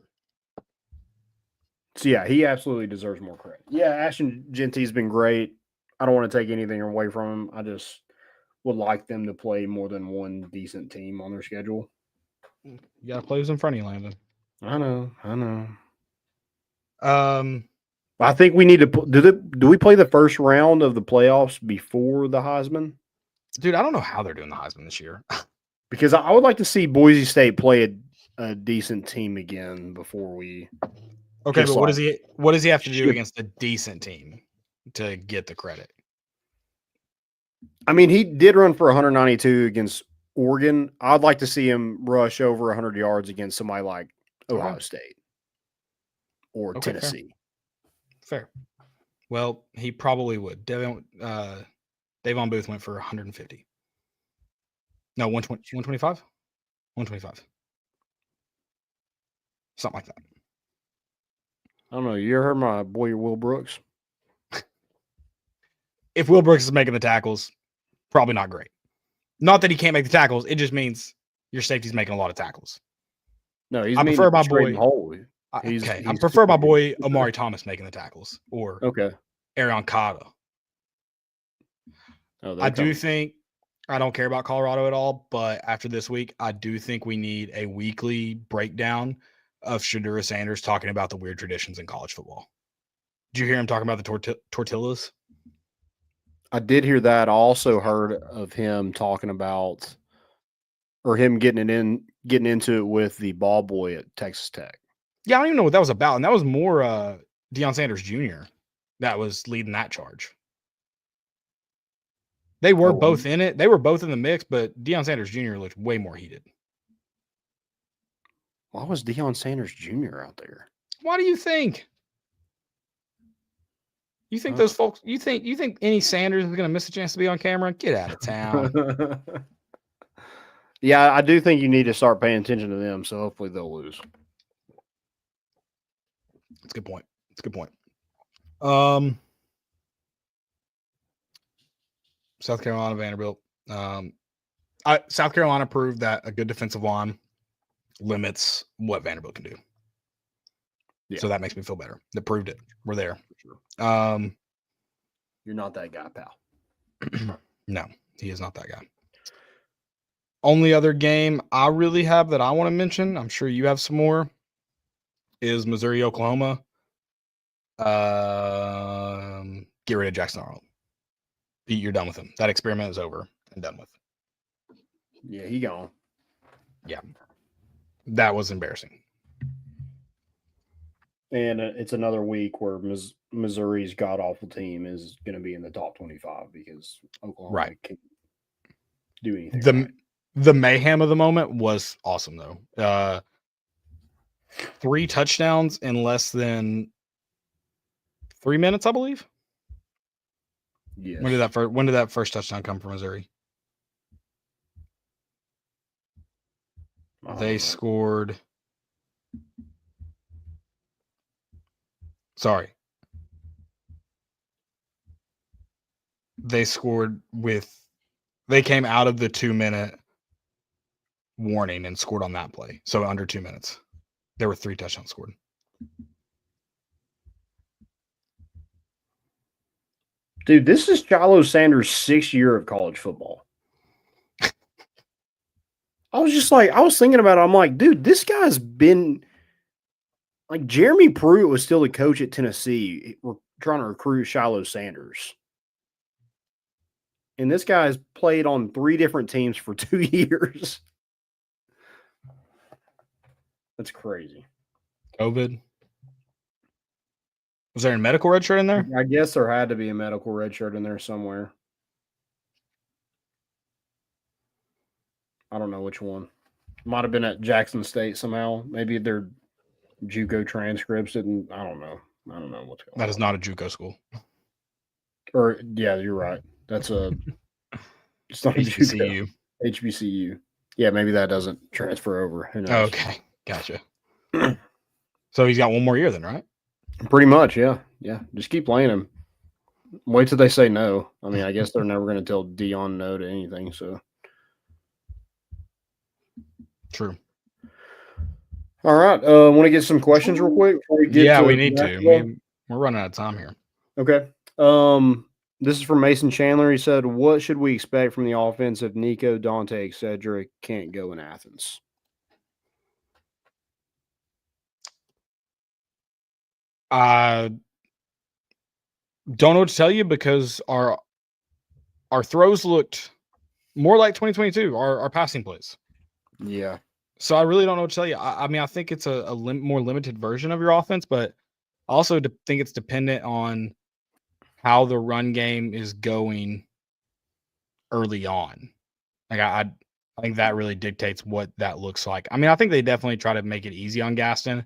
So, yeah, he absolutely deserves more credit. Yeah, Ashton Genty's been great. I don't want to take anything away from him. I just would like them to play more than one decent team on their schedule. You got to play who's in front of you, Landon. I know. I think we need to do we play the first round of the playoffs before the Heisman? Dude, I don't know how they're doing the Heisman this year. Because I would like to see Boise State play a decent team again before we. Okay, but what does he have to do against a decent team to get the credit? I mean, he did run for 192 against Oregon. I'd like to see him rush over 100 yards against somebody like Ohio State or Tennessee. Fair. Well, he probably would. Davon Booth went for 150. No, 125? 125. Something like that. I don't know. You ever heard my boy Will Brooks? If Will Brooks is making the tackles, probably not great. Not that he can't make the tackles. It just means your safety's making a lot of tackles. No, I prefer my boy. I prefer my boy Amari Thomas making the tackles or Aaron Cotta. I do think I don't care about Colorado at all, but after this week, I do think we need a weekly breakdown of Shedeur Sanders talking about the weird traditions in college football. Did you hear him talking about the tortillas? I did hear that. I also heard of him talking about, or him getting into it with the ball boy at Texas Tech. Yeah, I don't even know what that was about, and that was more Deion Sanders Jr. that was leading that charge. They were both in it. They were both in the mix, but Deion Sanders Jr. looked way more heated. Why was Deion Sanders Jr. out there? Why do you think? You think those folks? You think any Sanders is going to miss a chance to be on camera? Get out of town. Yeah, I do think you need to start paying attention to them. So hopefully they'll lose. That's a good point. South Carolina, Vanderbilt. South Carolina proved that a good defensive line limits what Vanderbilt can do. Yeah. So that makes me feel better. They proved it. We're there. Sure. You're not that guy, pal. No, he is not that guy. Only other game I really have that I want to mention, I'm sure you have some more, is Missouri, Oklahoma. Get rid of Jackson Arnold. You're done with him. That experiment is over and done with. Yeah, he gone. Yeah. That was embarrassing. And it's another week where Missouri's god-awful team is going to be in the top 25 because Oklahoma can't do anything. The mayhem of the moment was awesome, though. 3 touchdowns in less than 3 minutes, I believe. Yes. When did that first touchdown come from Missouri? They scored. Sorry. They scored they came out of the 2-minute warning and scored on that play. So under 2 minutes. There were 3 touchdowns scored. Dude, this is Shiloh Sanders' 6th year of college football. I was thinking about it. I'm like, dude, this guy's been like Jeremy Pruitt was still the coach at Tennessee. We're trying to recruit Shiloh Sanders. And this guy's played on 3 different teams for 2 years. That's crazy. COVID. Was there a medical red shirt in there? I guess there had to be a medical red shirt in there somewhere. I don't know which one. Might have been at Jackson State somehow. Maybe their JUCO transcripts didn't. I don't know. I don't know what's going on. That is not a JUCO school. Or yeah, you're right. That's a. It's not HBCU. HBCU. Yeah, maybe that doesn't transfer over. Who knows? Okay, gotcha. So he's got one more year then, right? Pretty much, yeah. Yeah, just keep playing him. Wait till they say no. I mean, I guess they're never going to tell Dion no to anything, so. True. All right. Want to get some questions real quick before we get we need to. We're running out of time here. Okay. This is from Mason Chandler. He said, what should we expect from the offense if Nico, Dante, etc. can't go in Athens? I don't know what to tell you because our throws looked more like 2022, our passing plays. Yeah. So I really don't know what to tell you. I mean, I think it's a more limited version of your offense, but I also think it's dependent on how the run game is going early on. Like I think that really dictates what that looks like. I mean, I think they definitely try to make it easy on Gaston.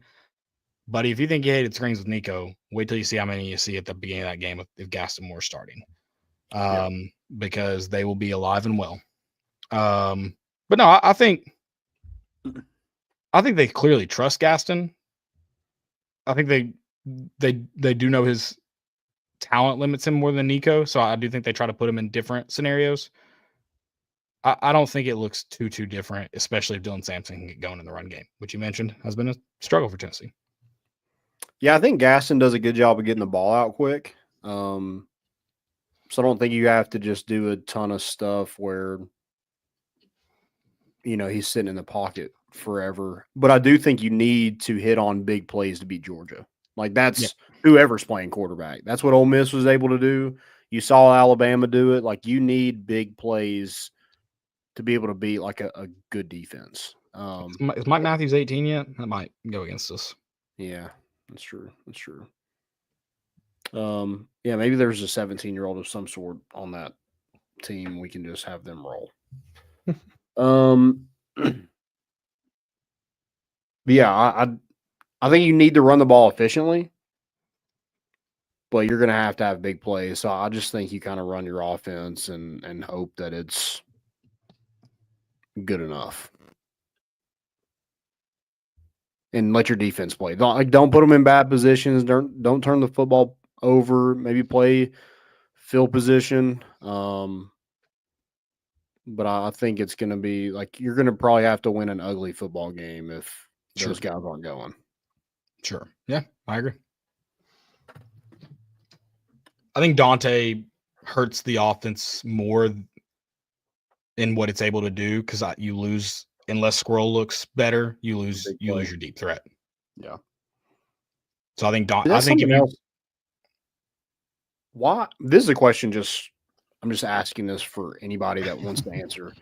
But if you think you hated screens with Nico, wait till you see how many you see at the beginning of that game if Gaston Moore's starting. Because they will be alive and well. But no, I think they clearly trust Gaston. I think they do know his talent limits him more than Nico, so I do think they try to put him in different scenarios. I don't think it looks too different, especially if Dylan Sampson can get going in the run game, which you mentioned has been a struggle for Tennessee. Yeah, I think Gaston does a good job of getting the ball out quick. So I don't think you have to just do a ton of stuff where, he's sitting in the pocket forever. But I do think you need to hit on big plays to beat Georgia. Like that's whoever's playing quarterback. That's what Ole Miss was able to do. You saw Alabama do it. Like you need big plays to be able to beat like a good defense. Is Mike Matthews 18 yet? That might go against us. Yeah, that's true. That's true. Yeah, maybe there's a 17-year-old of some sort on that team. We can just have them roll. But yeah, I think you need to run the ball efficiently, but you're going to have big plays. So I just think you kind of run your offense and hope that it's good enough. And let your defense play. Don't put them in bad positions. Don't turn the football over. Maybe play field position. but I think it's going to be like you're going to probably have to win an ugly football game if Sure. those guys aren't going. Sure. Yeah, I agree. I think Dante hurts the offense more in what it's able to do because you lose unless Squirrel looks better. You lose your deep threat. Yeah. So I think why? This is a question. I'm just asking this for anybody that wants to answer.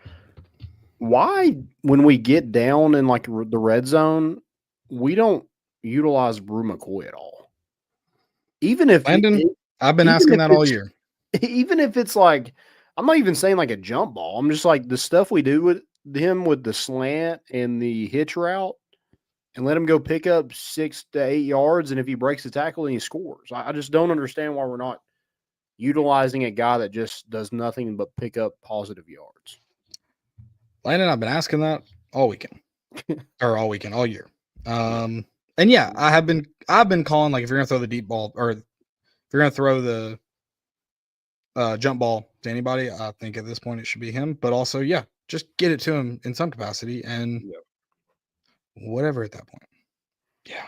Why, when we get down in like the red zone, we don't utilize Brew McCoy at all? Even if Landon, I've been asking that all year. Even if it's like, I'm not even saying like a jump ball. I'm just like the stuff we do with him with the slant and the hitch route, and let him go pick up 6 to 8 yards. And if he breaks the tackle, then he scores. I just don't understand why we're not utilizing a guy that just does nothing but pick up positive yards. Landon, I've been asking that all weekend, all year. And yeah, I've been calling, like, if you're gonna throw the deep ball or if you're gonna throw the jump ball to anybody, I think at this point it should be him. But also, yeah, just get it to him in some capacity and whatever at that point. Yeah.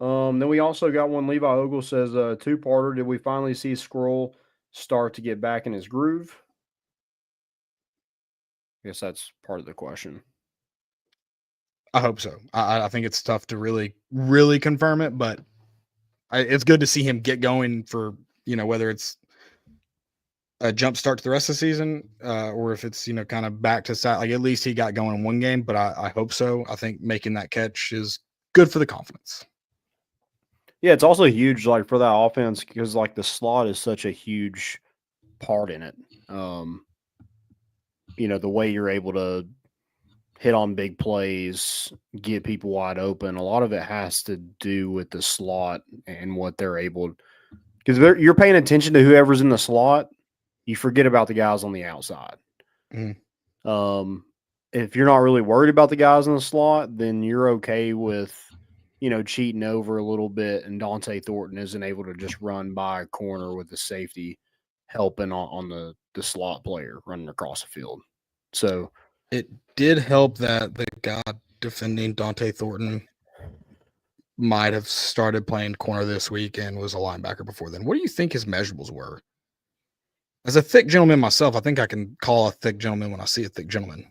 Then we also got one. Levi Ogle says, two-parter. Did we finally see Squirrel start to get back in his groove? I guess that's part of the question. I hope so. I think it's tough to really, really confirm it, but it's good to see him get going for, whether it's a jump start to the rest of the season or if it's, kind of back to like at least he got going in one game, but I hope so. I think making that catch is good for the confidence. Yeah, it's also huge, like, for that offense because, like, the slot is such a huge part in it. The way you're able to hit on big plays, get people wide open, a lot of it has to do with the slot and what they're able – because you're paying attention to whoever's in the slot, you forget about the guys on the outside. Mm-hmm. If you're not really worried about the guys in the slot, then you're okay with – cheating over a little bit, and Dante Thornton isn't able to just run by a corner with the safety helping on the slot player running across the field. So it did help that the guy defending Dante Thornton might have started playing corner this week and was a linebacker before then. What do you think his measurables were? As a thick gentleman myself, I think I can call a thick gentleman when I see a thick gentleman.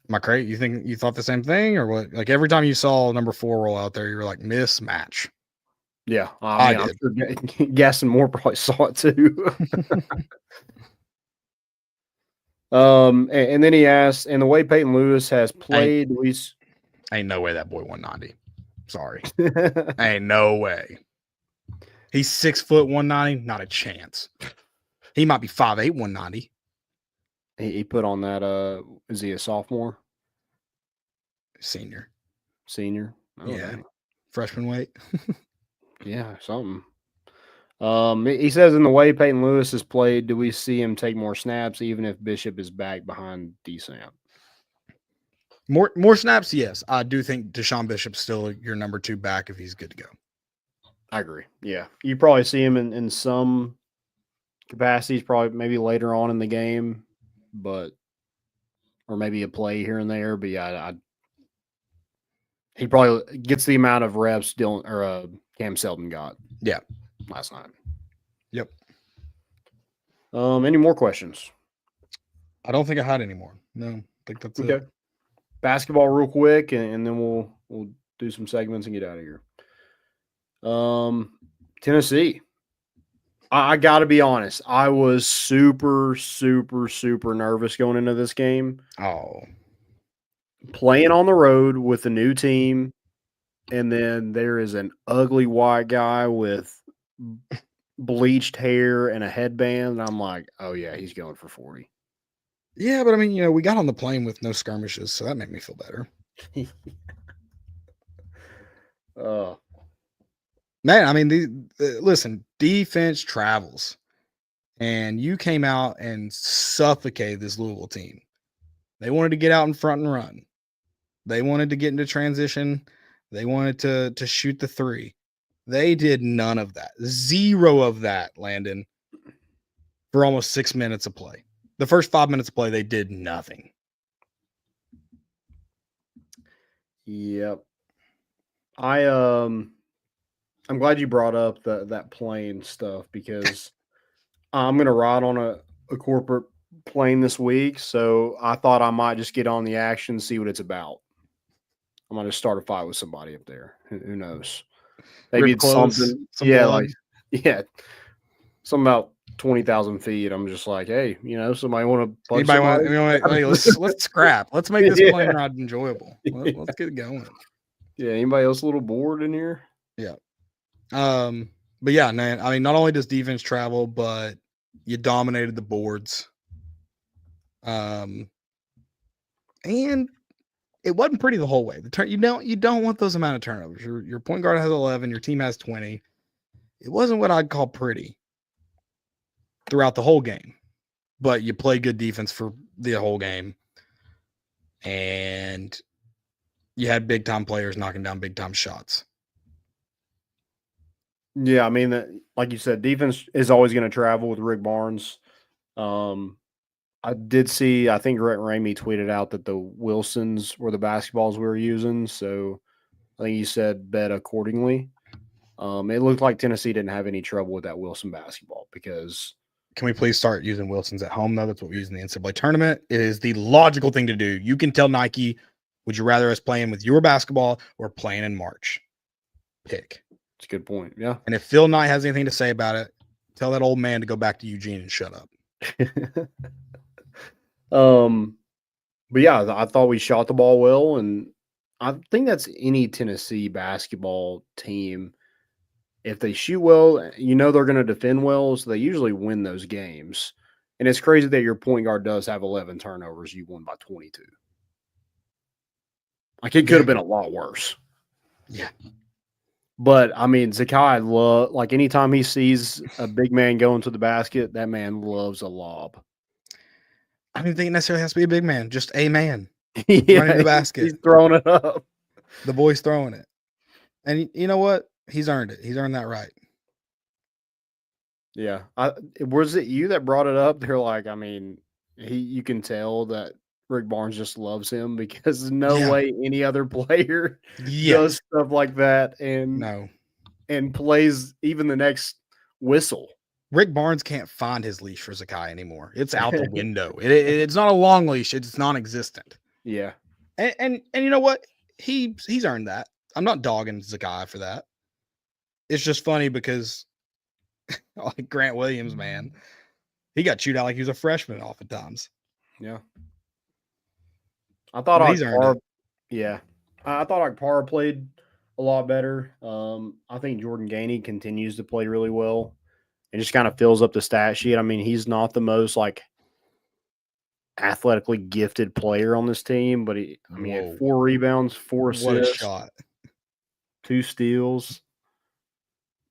Am I crazy? You think you thought the same thing, or what? Like every time you saw number 4 roll out there, you were like, mismatch. Yeah, I did. I'm sure Gaston Moore probably saw it too. And then he asked, and the way Peyton Lewis has played, ain't no way that boy 190. Sorry, ain't no way. He's 6 foot 190, not a chance. He might be 5'8", 190. He put on that. Is he a sophomore? Senior. Oh, yeah. Dang. Freshman weight. Yeah, something. He says in the way Peyton Lewis has played, do we see him take more snaps even if Bishop is back behind DeSamp? More snaps, yes. I do think Deshaun Bishop's still your number 2 back if he's good to go. I agree. Yeah. You probably see him in some capacities, probably maybe later on in the game, or maybe a play here and there. But yeah, he probably gets the amount of reps Cam Selton got. Yeah. Last night. Yep. Any more questions? I don't think I had any more. No, I think that's okay. It. Basketball real quick, and then we'll do some segments and get out of here. Tennessee. I got to be honest. I was super, super, super nervous going into this game. Oh. Playing on the road with a new team, and then there is an ugly white guy with bleached hair and a headband. And I'm like, oh, yeah, he's going for 40. Yeah, but I mean, we got on the plane with no skirmishes, so that made me feel better. Man, I mean, listen, defense travels, and you came out and suffocated this Louisville team. They wanted to get out in front and run. They wanted to get into transition. They wanted to shoot the 3. They did none of that. 0 of that, Landon. for almost 6 minutes of play. The first 5 minutes of play, they did nothing. Yep. I'm glad you brought up that plane stuff because I'm gonna ride on a corporate plane this week, so I thought I might just get on the action, see what it's about. I'm gonna start a fight with somebody up there. Who knows? Maybe Rip it's clothes, something. some Yeah, blood. something about 20,000 feet. I'm just like, hey, somebody want to punch Anybody want? somebody? Hey, let's scrap. Let's make this Yeah. plane ride enjoyable. Let's get it going. Yeah. Anybody else a little bored in here? Yeah. But yeah, man. I mean, not only does defense travel, but you dominated the boards. And it wasn't pretty the whole way. You don't want those amount of turnovers. Your point guard has 11, your team has 20. It wasn't what I'd call pretty throughout the whole game, but you play good defense for the whole game, and you had big time players knocking down big time shots. Yeah, I mean, like you said, defense is always going to travel with Rick Barnes. I did see, I think Ramey tweeted out that the Wilsons were the basketballs we were using. So I think he said bet accordingly. It looked like Tennessee didn't have any trouble with that Wilson basketball because. Can we please start using Wilsons at home, though? That's what we use in the NCAA tournament. It is the logical thing to do. You can tell Nike, would you rather us playing with your basketball or playing in March? Pick. That's a good point. Yeah. And if Phil Knight has anything to say about it, tell that old man to go back to Eugene and shut up. But yeah, I thought we shot the ball well, and I think that's any Tennessee basketball team. If they shoot well, they're going to defend well, so they usually win those games. And it's crazy that your point guard does have 11 turnovers. You won by 22. Like, it could have been a lot worse. Yeah. But, I mean, Zakai, anytime he sees a big man going to the basket, that man loves a lob. I don't think it necessarily has to be a big man, just a man Yeah, running the basket. He's throwing it up. The boy's throwing it. And you know what? He's earned it. He's earned that right. Yeah. Was it you that brought it up? They're like, I mean, you can tell that Rick Barnes just loves him because there's no way any other player does stuff like that and plays even the next whistle. Rick Barnes can't find his leash for Zakai anymore. It's out the window. It's not a long leash. It's non-existent. Yeah. And you know what? He's earned that. I'm not dogging Zakai for that. It's just funny because like Grant Williams, man, he got chewed out like he was a freshman oftentimes. Yeah. I thought Akpar played a lot better. I think Jordan Gainey continues to play really well and just kind of fills up the stat sheet. I mean, he's not the most athletically gifted player on this team, but he had 4 rebounds, 4 assists, what a shot, 2 steals.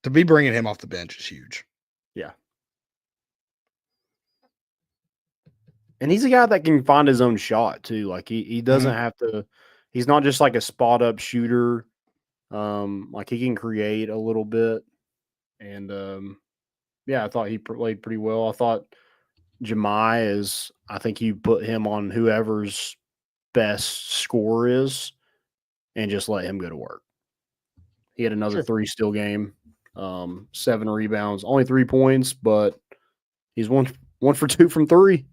To be bringing him off the bench is huge. Yeah. And he's a guy that can find his own shot too. Like he doesn't have to. He's not just like a spot up shooter. Like he can create a little bit. And I thought he played pretty well. I thought Jemai I think you put him on whoever's best score is, and just let him go to work. He had another 3-steal game. 7 rebounds, only 3 points, but he's 1 for 2 from 3.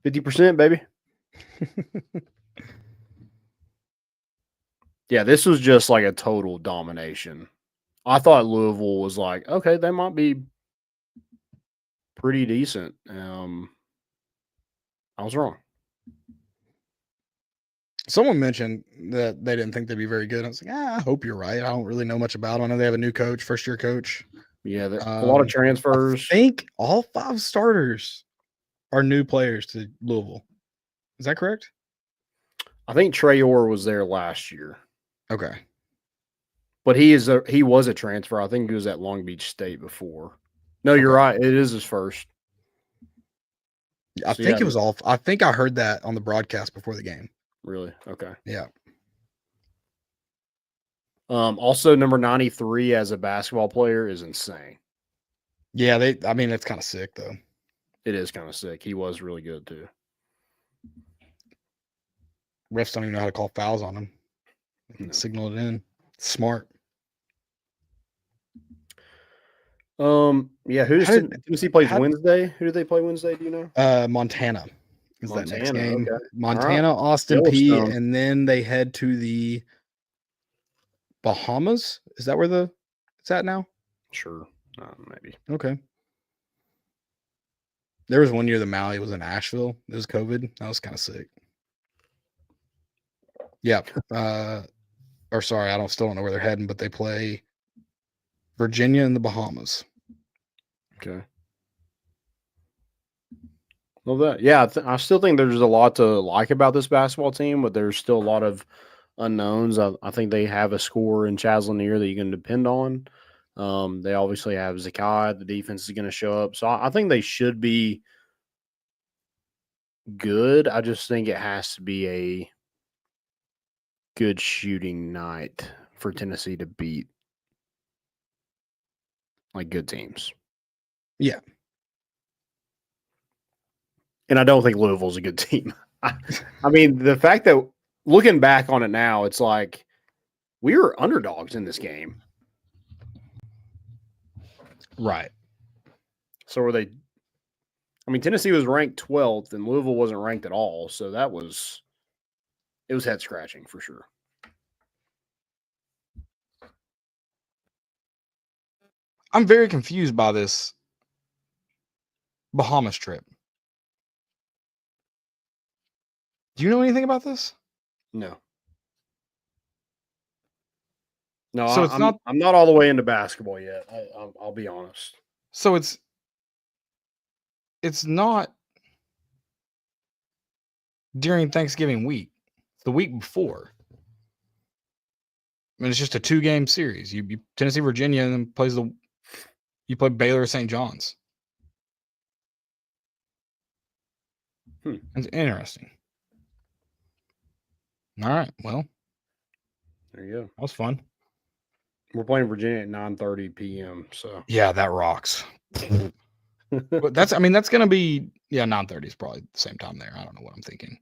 50%, baby. Yeah, this was just like a total domination. I thought Louisville was like, okay, they might be pretty decent. I was wrong. Someone mentioned that they didn't think they'd be very good. I was like, I hope you're right. I don't really know much about them. I know they have a new coach, first-year coach. Yeah, a lot of transfers. I think all 5 starters are new players to Louisville. Is that correct? I think Trey Orr was there last year. Okay. But he was a transfer. I think he was at Long Beach State before. No, you're right. It is his first. I think it was all. I think I heard that on the broadcast before the game. Really? Okay. Yeah. Also, number 93 as a basketball player is insane. Yeah, it's kind of sick though. It is kind of sick. He was really good too. Refs don't even know how to call fouls on him. They can signal it in. Smart. Yeah, Tennessee plays Wednesday? Who do they play Wednesday? Do you know? Montana is that next game. Okay. Montana, Right. Austin P, and then they head to the Bahamas. Is that where it's at now? Sure. Maybe. Okay. There was one year the Maui was in Asheville. It was COVID. That was kind of sick. Yeah. Sorry, I still don't know where they're heading, but they play Virginia and the Bahamas. Okay. Well, I still think there's a lot to like about this basketball team, but there's still a lot of unknowns. I think they have a scorer in Chaz Lanier that you can depend on. They obviously have Zakai. The defense is going to show up. So I think they should be good. I just think it has to be a good shooting night for Tennessee to beat like good teams. Yeah. And I don't think Louisville's a good team. I mean, the fact that looking back on it now, it's like we were underdogs in this game. Right. So were they? I mean, Tennessee was ranked 12th and Louisville wasn't ranked at all. So it was head scratching for sure. I'm very confused by this Bahamas trip. Do you know anything about this? No. So I'm not all the way into basketball yet. I'll be honest. So it's not during Thanksgiving week. It's the week before. I mean, it's just a 2-game series. You Tennessee, Virginia, and then you play Baylor, St. John's. It's interesting. All right. Well, there you go. That was fun. We're playing Virginia at 9:30 p.m. So yeah, that rocks. But that's going to be 9:30 is probably the same time there. I don't know what I'm thinking.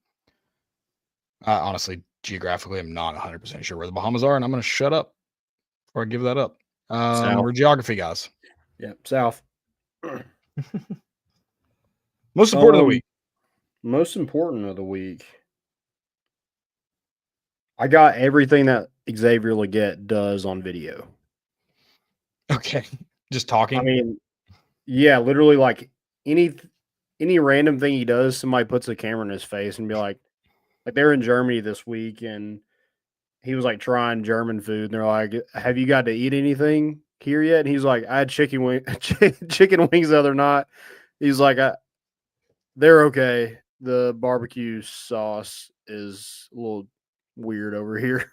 Honestly, geographically, I'm not 100% sure where the Bahamas are, and I'm going to shut up before I give that up. We're geography guys. Yeah, south. Most important of the week. Most important of the week. I got everything that Xavier Legette does on video. Okay. Just talking? I mean, yeah, literally like any random thing he does, somebody puts a camera in his face and be like they're in Germany this week and he was like trying German food and they're like, have you got to eat anything here yet? And he's like, I had chicken wings the other night. He's like, they're okay. The barbecue sauce is a little weird over here.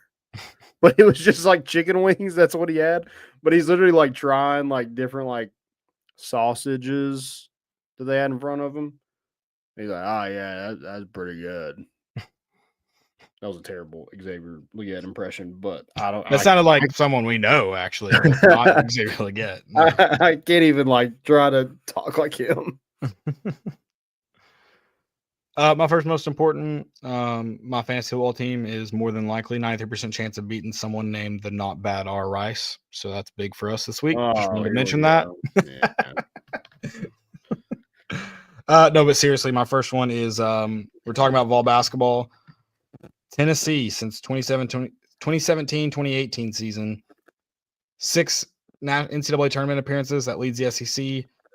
But it was just like chicken wings. That's what he had. But he's literally like trying like different like sausages that they had in front of him. He's like, oh yeah, that's pretty good. That was a terrible Xavier Legette impression, but I don't. That sounded like someone we know, actually. Not Xavier Legette. No. I can't even like try to talk like him. My first most important, my fantasy football team is more than likely 93% chance of beating someone named the not bad R. Rice. So that's big for us this week. Just wanted to mention that. No, but seriously, my first one is we're talking about vol basketball. Tennessee since 2017-2018 season, 6 NCAA tournament appearances. That leads the SEC.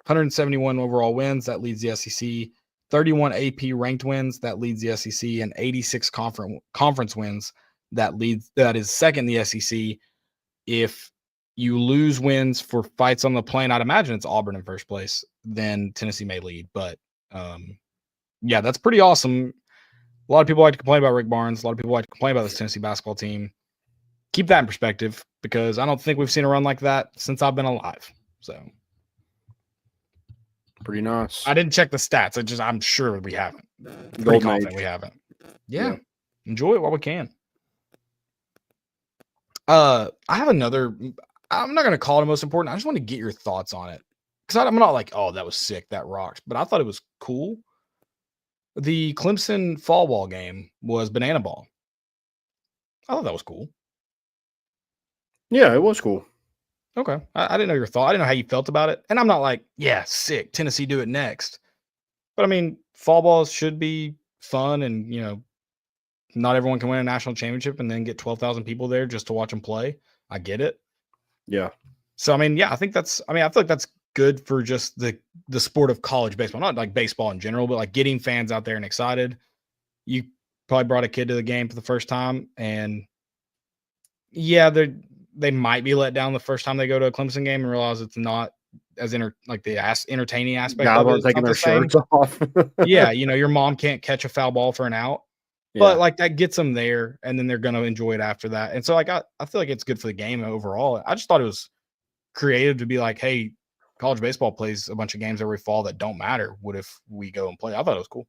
171 overall wins. That leads the SEC. 31 AP ranked wins. That leads the SEC. And 86 conference wins. That is second in the SEC. If you lose wins for fights on the plane, I'd imagine it's Auburn in first place. Then Tennessee may lead. But yeah, that's pretty awesome. A lot of people like to complain about Rick Barnes. A lot of people like to complain about this Tennessee basketball team. Keep that in perspective because I don't think we've seen a run like that since I've been alive. So pretty nice. I didn't check the stats. I'm sure we haven't. Pretty confident we haven't. Yeah. Enjoy it while we can. I have another. I'm not going to call it most important. I just want to get your thoughts on it because I'm not like, oh, that was sick, that rocked, but I thought it was cool. The Clemson fall ball game was banana ball. I thought that was cool. Yeah, it was cool. Okay. I didn't know your thought. I didn't know how you felt about it. And I'm not like, yeah, sick. Tennessee do it next. But I mean, fall balls should be fun, and not everyone can win a national championship and then get 12,000 people there just to watch them play. I get it. Yeah. So I mean, yeah, I feel like that's good for just the sport of college baseball, not like baseball in general, but like getting fans out there and excited. You probably brought a kid to the game for the first time, and yeah, they might be let down the first time they go to a Clemson game and realize it's not as entertaining aspect Guys of it. aren't taking their shirts off. Yeah, your mom can't catch a foul ball for an out. But like that gets them there, and then they're going to enjoy it after that. And so like I feel like it's good for the game overall. I just thought it was creative to be like, hey, college baseball plays a bunch of games every fall that don't matter. What if we go and play? I thought it was cool.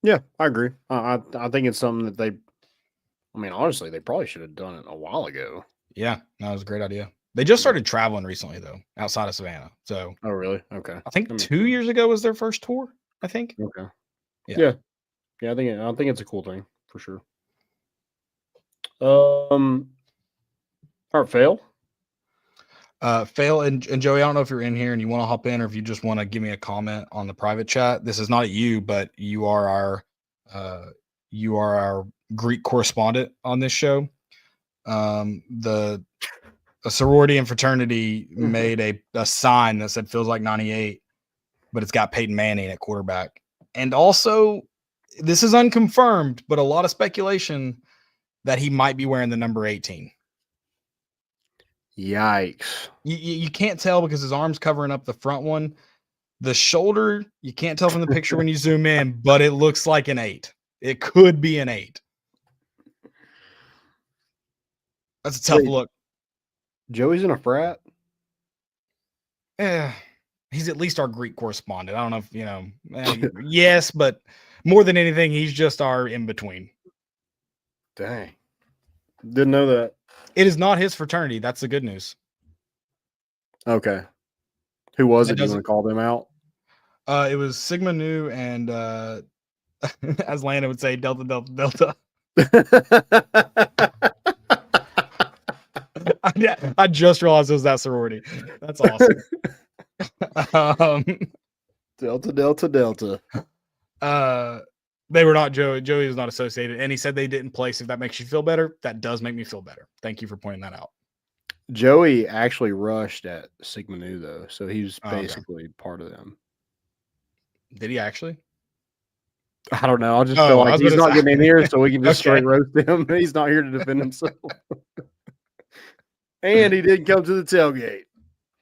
Yeah, I agree. I think it's something that honestly, they probably should have done it a while ago. Yeah, that was a great idea. They just started traveling recently though, outside of Savannah. So Oh, really? Okay. I think 2 years ago was their first tour. I think. Okay. Yeah. Yeah. I think it's a cool thing for sure. All right, fail. Fail and Joey, I don't know if you're in here and you want to hop in, or if you just want to give me a comment on the private chat. This is not at you, but you are our Greek correspondent on this show. A sorority and fraternity made a sign that said "Feels like '98," but it's got Peyton Manning at quarterback. And also, this is unconfirmed, but a lot of speculation that he might be wearing the number 18. Yikes. You can't tell because his arm's covering up the front one. The shoulder, you can't tell from the picture when you zoom in, but it looks like an 8. It could be an 8. That's a tough look. Joey's in a frat? He's at least our Greek correspondent. I don't know if, yes, but more than anything, he's just our in-between. Dang. Didn't know that. It is not his fraternity. That's the good news. Okay. Who was it? You want to call them out? It was Sigma Nu and, as Lana would say, Delta, Delta, Delta. I just realized it was that sorority. That's awesome. Delta, Delta, Delta. They were not Joey. Joey was not associated, and he said they didn't place. If that makes you feel better, that does make me feel better. Thank you for pointing that out. Joey actually rushed at Sigma Nu though, so he was basically part of them. Did he actually? I don't know. I just feel like he's not getting in here, so we can just straight roast him. He's not here to defend himself. And he didn't come to the tailgate.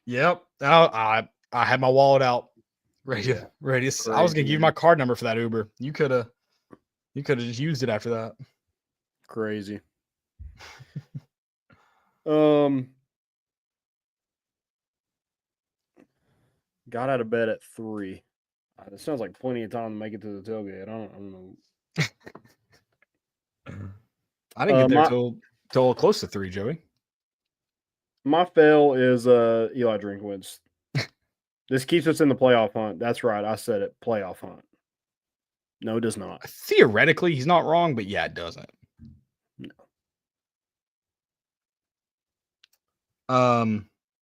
Yep. I had my wallet out. Ready. I was gonna give you my card number for that Uber. You could have just used it after that. Crazy. Got out of bed at 3. It sounds like plenty of time to make it to the tailgate. I don't know. I didn't get there till close to 3, Joey. My fail is Eli Drinkwitz. This keeps us in the playoff hunt. That's right. I said it. Playoff hunt. No, it does not. Theoretically, he's not wrong, but yeah, it doesn't. No.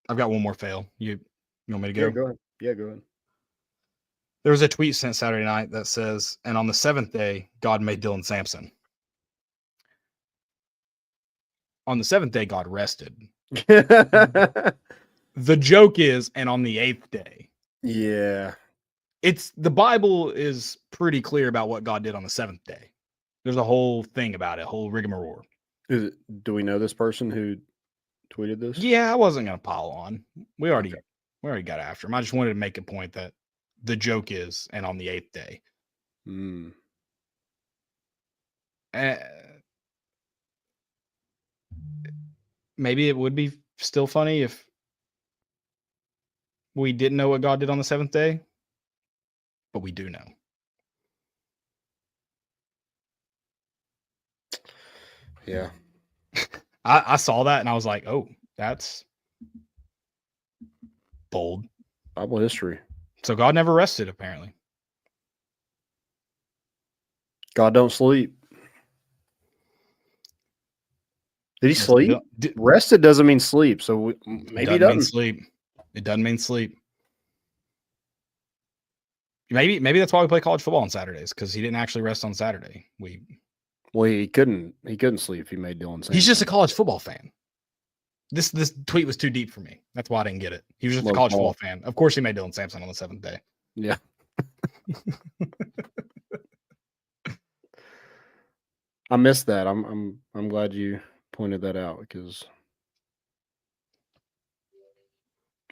I've got one more fail. You want me to go? Yeah, go ahead. Yeah, go ahead. There was a tweet sent Saturday night that says, "And on the 7th day, God made Dylan Sampson." On the 7th day, God rested. The joke is, and on the 8th day. Yeah. The Bible is pretty clear about what God did on the 7th day. There's a whole thing about it, whole rigmarole. Do we know this person who tweeted this? Yeah, I wasn't going to pile on. We already got after him. I just wanted to make a point that the joke is, and on the 8th day. Maybe it would be still funny if we didn't know what God did on the 7th day, but we do know. Yeah. I saw that and I was like, oh, that's bold. Bible history. So God never rested, apparently. God don't sleep. Did he sleep? Rested doesn't mean sleep, so maybe it doesn't mean sleep. It doesn't mean sleep. Maybe that's why we play college football on Saturdays, because he didn't actually rest on Saturday. Well, he couldn't sleep if he made Dylan Sampson. He's just a college football fan. This tweet was too deep for me. That's why I didn't get it. He was just a college football fan. Of course, he made Dylan Sampson on the 7th day. Yeah. I missed that. I'm glad you pointed that out, because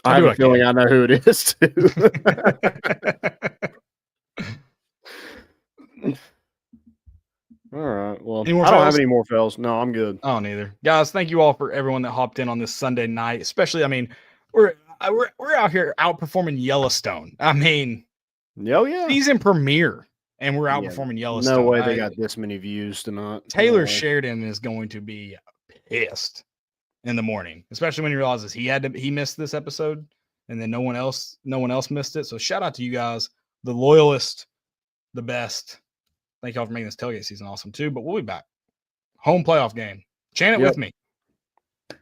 I have a feeling I know who it is too. All right. Well, I don't have any more fails. No, I'm good. Oh, neither. Guys, thank you all for everyone that hopped in on this Sunday night. Especially, I mean, we're out here outperforming Yellowstone. I mean, yeah, season premiere, and we're outperforming Yellowstone. No way they got this many views tonight. Taylor Sheridan is going to be pissed in the morning, especially when he realizes he missed this episode, and then no one else missed it. So shout out to you guys, the loyalist, the best. Thank y'all for making this tailgate season awesome too. But we'll be back. Home playoff game. Chant it with me.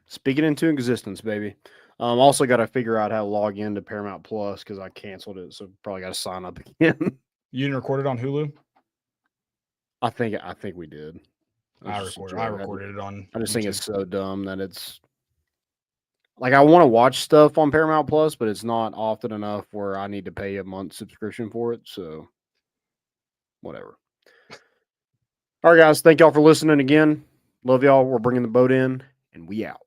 Speak it into existence, baby. Also got to figure out how to log into Paramount Plus, because I canceled it, so probably got to sign up again. You didn't record it on Hulu? I think we did. I recorded it on. I just think it's so dumb that it's like, I want to watch stuff on Paramount Plus, but it's not often enough where I need to pay a month subscription for it. So whatever. All right, guys. Thank y'all for listening again. Love y'all. We're bringing the boat in, and we out.